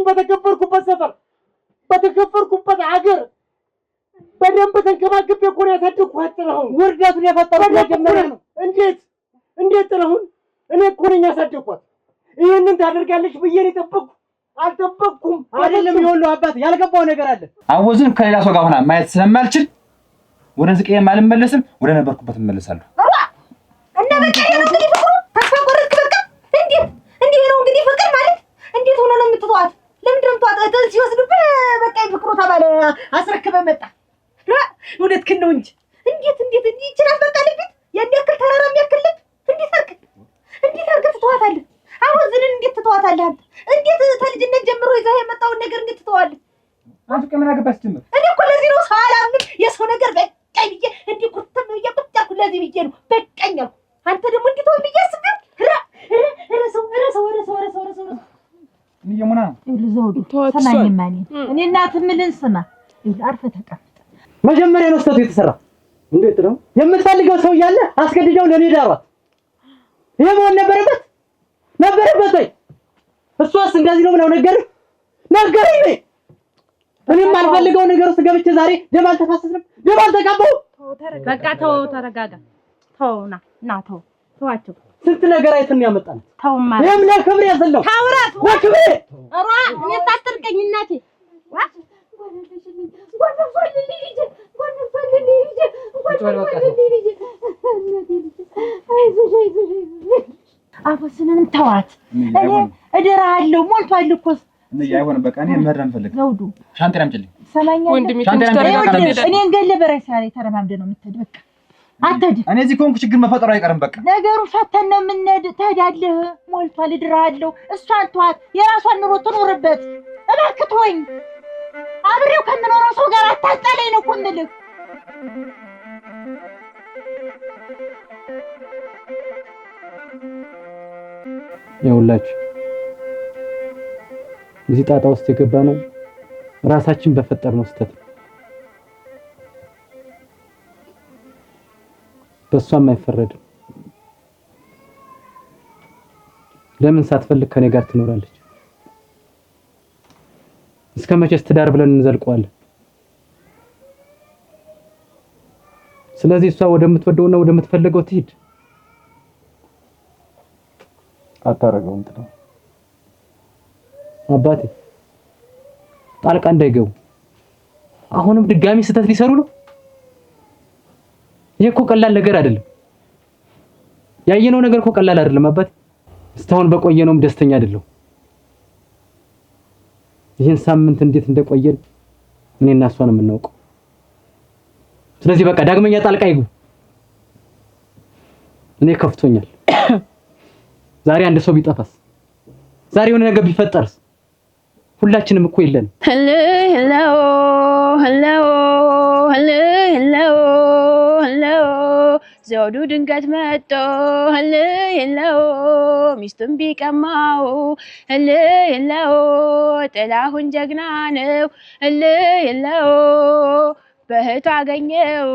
በተከበርኩበት ሰፈር በተከበርኩበት ሀገር በደንብ ተንከባክቤ እኮ ነው ያሳደግኳት። ጥላሁን ውርደቱን የፈጠረው መጀመሪያ ነው። እንዴት ጥላሁን? እኔ እኮ ነኝ ያሳደግኳት። ይሄንን ታደርጋለች ብዬ ነው አልጠበቅኩም። አይደለም ይኸውልህ አባት ያልገባው ነገር አለ። አወዝን ከሌላ ሰው ጋር ሆና ማየት ስለማልችል ወደ ዝቄ አልመለስም፣ ወደ ነበርኩበት እመለሳለሁ። እና በቃ ነው እንግዲህ ፍቅሩ ተስፋ ቆረጥክ። በቃ እንዴት ነው እንግዲህ ፍቅር ማለት እንዴት ሆኖ ነው የምትተዋት? ለምንድን ነው የምትተዋት? ሲወስዱብህ በቃ ፍቅሩ ተባለ አስረክበ መጣ። እውነትህን ነው እንጂ እንዴት ይችላል? በቃ ልጅ ያን ያክል ተራራ የሚያክል ልጅ እንዴት አድርገህ ትተዋታለህ? አወዝንን እንዴት ትተዋታለህ? አንተ እንዴት ተልጅነት ጀምሮ ይዘህ የመጣውን ነገር እንዴት ትተዋለህ? አንቺ ከምን አገባሽ ጀምር? እኔ እኮ ለዚህ ነው ሰው አላምንም። የሰው ነገር በቃኝ ብዬ እንዲህ ቁርጥም ብዬ ቁጭ አልኩ። ለዚህ ብዬ ነው በቃኝ አልኩ። አንተ ደግሞ እንዴት ሆነ ብዬ አስቤው ረሰው እየሙና ዘውዱ ሰማኝማ እኔ እናትህ ምልን ስማ። አርፈህ ተቀመጥ። መጀመሪያ ነው ስህተቱ የተሰራ። እንዴት ነው የምትፈልገው ሰው እያለ አስገድደው ለኔ ዳሯት። ይሄ መሆን ነበረበት ወይ? እሷስ እንደዚህ ነው ብለው ነገረኝ። እኔም አልፈልገው ነገር ውስጥ ገብቼ ዛሬ ደም አልተፋሰስንም፣ ደም አልተቀባው። በቃ ተው፣ ተረጋጋ። ተው ተዋቸው። ስንት ነገር አይተን ያመጣን። ተው ማለት ይሄም ለክብር ያዘለው ታውራት ለክብር እኔ ታስተልቀኝ እናቴ አቦስንም ተዋት። እኔ እደራለሁ። ሞልቷል እኮ አይሆንም። በቃ እኔ መሄድ አንፈልግም። ዘውዱ ሻንጤን አምጪልኝ። ሰማኛለህ? እኔን ገለህ በረሳ ላይ ተረማምደህ ነው የምትሄድ። በቃ አትሄድ። እኔ እዚህ ከሆንኩ ችግር መፈጠሩ አይቀርም። በቃ ነገሩ ፈተን ነው የምንሄድ። ትሄዳለህ። ሞልቷል። እድራለሁ። እሷን ተዋት። የራሷን ኑሮ ትኖርበት። እባክህ ተወኝ። አብሬው ከምኖረው ሰው ጋር አታጣለኝ ነው እኮ የምልህ። ይኸውላችሁ እዚህ ጣጣ ውስጥ የገባ ነው ራሳችን በፈጠርነው ስህተት ነው። በሷም አይፈረድም። ለምን ሳትፈልግ ከኔ ጋር ትኖራለች? እስከ መቼስ ትዳር ብለን እንዘልቀዋለን? ስለዚህ እሷ ወደምትወደውና ወደምትፈልገው ትሂድ። አታረገውም ጥለው አባቴ ጣልቃ እንዳይገቡ። አሁንም ድጋሚ ስህተት ሊሰሩ ነው። ይሄ እኮ ቀላል ነገር አይደለም። ያየነው ነገር እኮ ቀላል አይደለም አባቴ። እስካሁን በቆየነውም ደስተኛ አይደለሁ። ይሄን ሳምንት እንዴት እንደቆየን እኔና እሷ ነው የምናውቀው። ስለዚህ በቃ ዳግመኛ ጣልቃ ይግቡ። እኔ ከፍቶኛል። ዛሬ አንድ ሰው ቢጠፋስ? ዛሬ የሆነ ነገር ቢፈጠርስ? ሁላችንም እኮ የለንም። ዘውዱ ድንገት መጥቶ እልህ የለው ሚስቱን ቢቀማው እልህ የለው ጥላሁን ጀግና ነው እልህ የለው በእህቱ አገኘው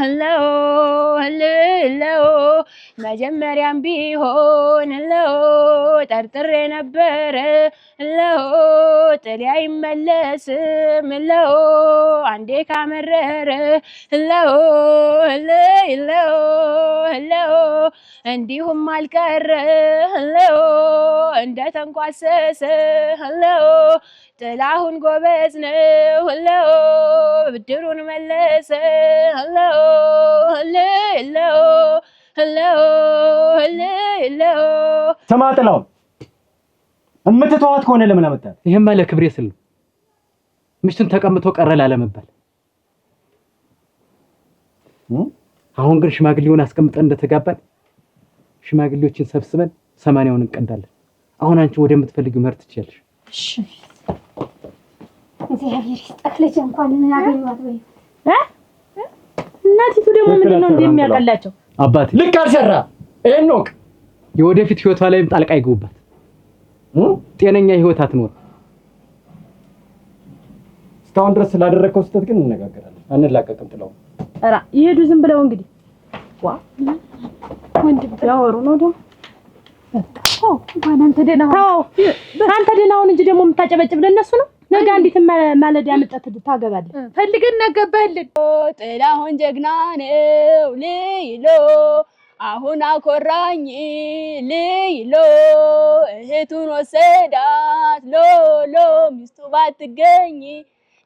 እልህ የለው መጀመሪያም ቢሆን እልህ ጠርጥሬ ነበረ እልህ ጥሌ አይመለስም እልህ አንዴ ካመረረ እልህ እልህ እንዲሁም አልቀረ እልህ እንደተንኳሰሰ እልህ ጥላሁን ጎበዝ ነው እልህ ብድሩን መለሰ እልህ እልህ ስማ ጥላሁን እምትተዋት ከሆነ ለምን አመጣህ? ይሄማ ለክብሬ ስል ነው። ምሽቱን ተቀምጦ ቀረ ላለመባል። አሁን ግን ሽማግሌውን አስቀምጠን እንደተጋባን ሽማግሌዎችን ሰብስበን 80ውን እንቀዳለን። አሁን አንቺ ወደምትፈልጊው መርት ትችያለሽ። እሺ እግዚአብሔር ይስጥህ ልጅ እንኳን ያገኘኋት ወይ እናቲቱ ደግሞ ምንድነው እንደሚያቀላቸው አባቴ ልክ አልሰራ ኤኖክ የወደፊት ህይወቷ ላይም ጣልቃ ይገቡባት። ጤነኛ ህይወት አትኖር። እስካሁን ድረስ ስላደረከው ስህተት ግን እንነጋገራለን። አንላቀቅም ጥላሁን። ኧረ ይሄዱ ዝም ብለው እንግዲህ ዋ ወንድም ያወሩ ነው ደግሞ አንተ ደህና ሁን እንጂ ደግሞ የምታጨበጭብ ለነሱ ነው። ነገ አንዲት ማለዳ መጣት ታገባለህ። ፈልገን እናገባለን። ጥላሁን ጀግና ነው ልይሎ አሁን አኮራኝ ልይሎ እህቱን ወሰዳት ሎሎ ሚስቱ ባትገኝ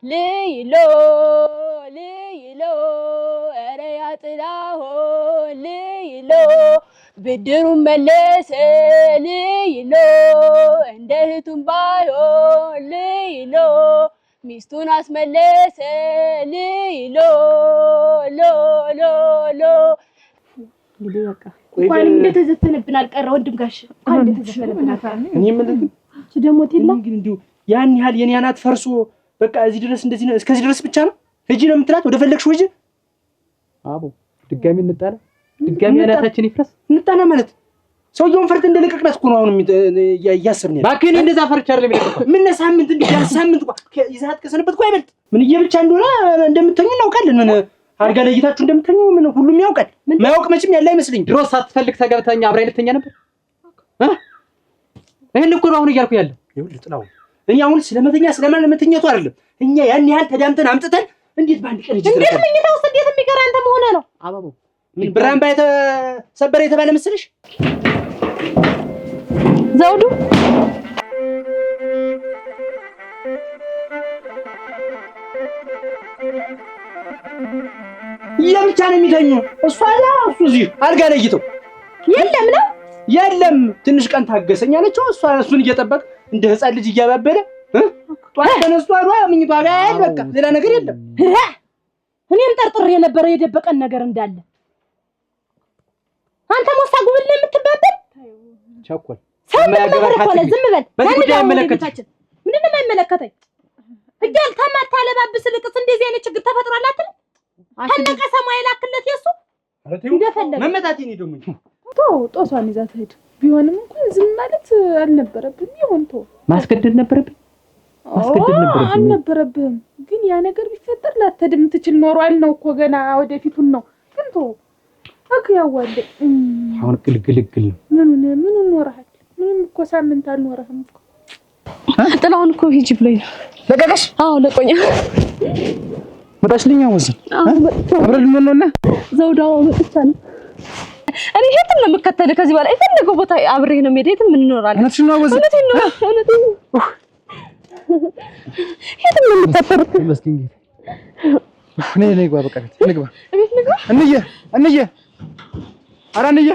ልይሎ ኧረ ያ ጥላሁን ልይሎ ብድሩን መለሰ ልይሎ እንደ እህቱን ባይሆን ልይሎ ሚስቱን አስመለሰ ልይሎ እንግዲህ በቃ እንኳን እንደተዘፈነብን አልቀረ ወንድም ጋሽ እንኳን እንደተዘፈነብን አልቀረ። እኔ ምን እሱ ደግሞ ቴላ ግን እንዲሁ ያን ያህል የኔ አናት ፈርሶ በቃ እዚህ ድረስ እንደዚህ ነው እስከዚህ ድረስ ብቻ ነው ሂጂ ነው የምትላት? ወደ ፈለግሽው ሂጂ። አቦ ድጋሚ እንጣላ፣ ድጋሚ አናታችን ይፍረስ። እንጣላ ማለት ሰውየውን ፈርት እንደለቀቅናት እኮ ነው አሁን እያሰብን ያለው። እባክህ እንደዛ ፈርቻ አይደለም የሚለቀቀው። ምን ሳምንት እንዴ ሳምንት ይዛት ከሰነበት እኮ አይበልጥ። ምን እየብቻ እንደሆነ እንደምትተኙ እናውቃለን። ምን አልጋ ላይ እይታችሁ እንደምትተኙ ምን ሁሉም ያውቃል። ማያውቅ መቼም ያለ አይመስልኝ። ድሮ ሳትፈልግ ተገብተኛ አብራይ ልተኛ ነበር። ይሄን እኮ ነው አሁን እያልኩ ያለው። ይኸውልህ ጥላው እኛ አሁን ስለመተኛ ስለማለመተኛቱ አይደለም። እኛ ያን ያህል ተዳምተን አምጥተን እንዴት ባንድ ቀን እጅ እንዴት ምኝታ ውስጥ እንዴት የሚቀር አንተ መሆነ ነው? አባቡ ምን ብራምባ የተሰበረ የተባለ መስልሽ? ዘውዱ የብቻ ነው የሚተኙ። እሷ ያ እሱ እዚህ አልጋ ላይ ይተው የለም ነው የለም። ትንሽ ቀን ታገሰኝ አለችው። እሷ እሱን እየጠበቅ እንደ ህፃን ልጅ እያባበለ ጧት ተነስቶ አሏ ምኝቷ ጋር ያል በቃ ሌላ ነገር የለም። እኔም ጠርጥሬ የነበረ የደበቀን ነገር እንዳለ አንተ ሞሳ ጉብል የምትባበል ቸኮል ሰማያገባሽ አትበል። ዝም በል። በዚህ ጉዳይ አይመለከትም። ምንም የማይመለከተኝ እጃል ከማታለባብስ ልቅስ እንደዚህ አይነት ችግር ተፈጥሯል አትል ከነቀ ሰማይ ላክለት የሱ እንደፈለገ መመታቴ ነው ደሞ ጦሷን ይዛ ትሄድ። ቢሆንም እንኳን ዝም ማለት አልነበረብም። ይሁን ማስገደድ ነበረብኝ። አልነበረብህም። ግን ያ ነገር ቢፈጠር ላተድም ትችል ኖሯል ነው እኮ ገና ወደፊቱን ነው። ግን ያዋለ አሁን ግልግልግል ነው። ምን ኖርሃል? ምንም እኮ ሳምንት አልኖርህም እኮ። ጥላውን እኮ ሂጂ ብሎኝ ነው። ለቀቀሽ? አዎ ለቆኛ መጣሽልኝ። ወዘን አብረን ልንሆንና ዘውዳው መጥቻለሁ። እኔ የትም ነው የምከተልህ። ከዚህ በላይ የፈለገው ቦታ አብሬ ነው የምሄድ። የትም እንኖራለን። እውነትሽን ነው ወዘን። እውነቴን ነው። የትም ነው የምከተልህ። መስኪን ነይ ግባ። በቃ ቤት እንግባ። እንየ ኧረ እንየ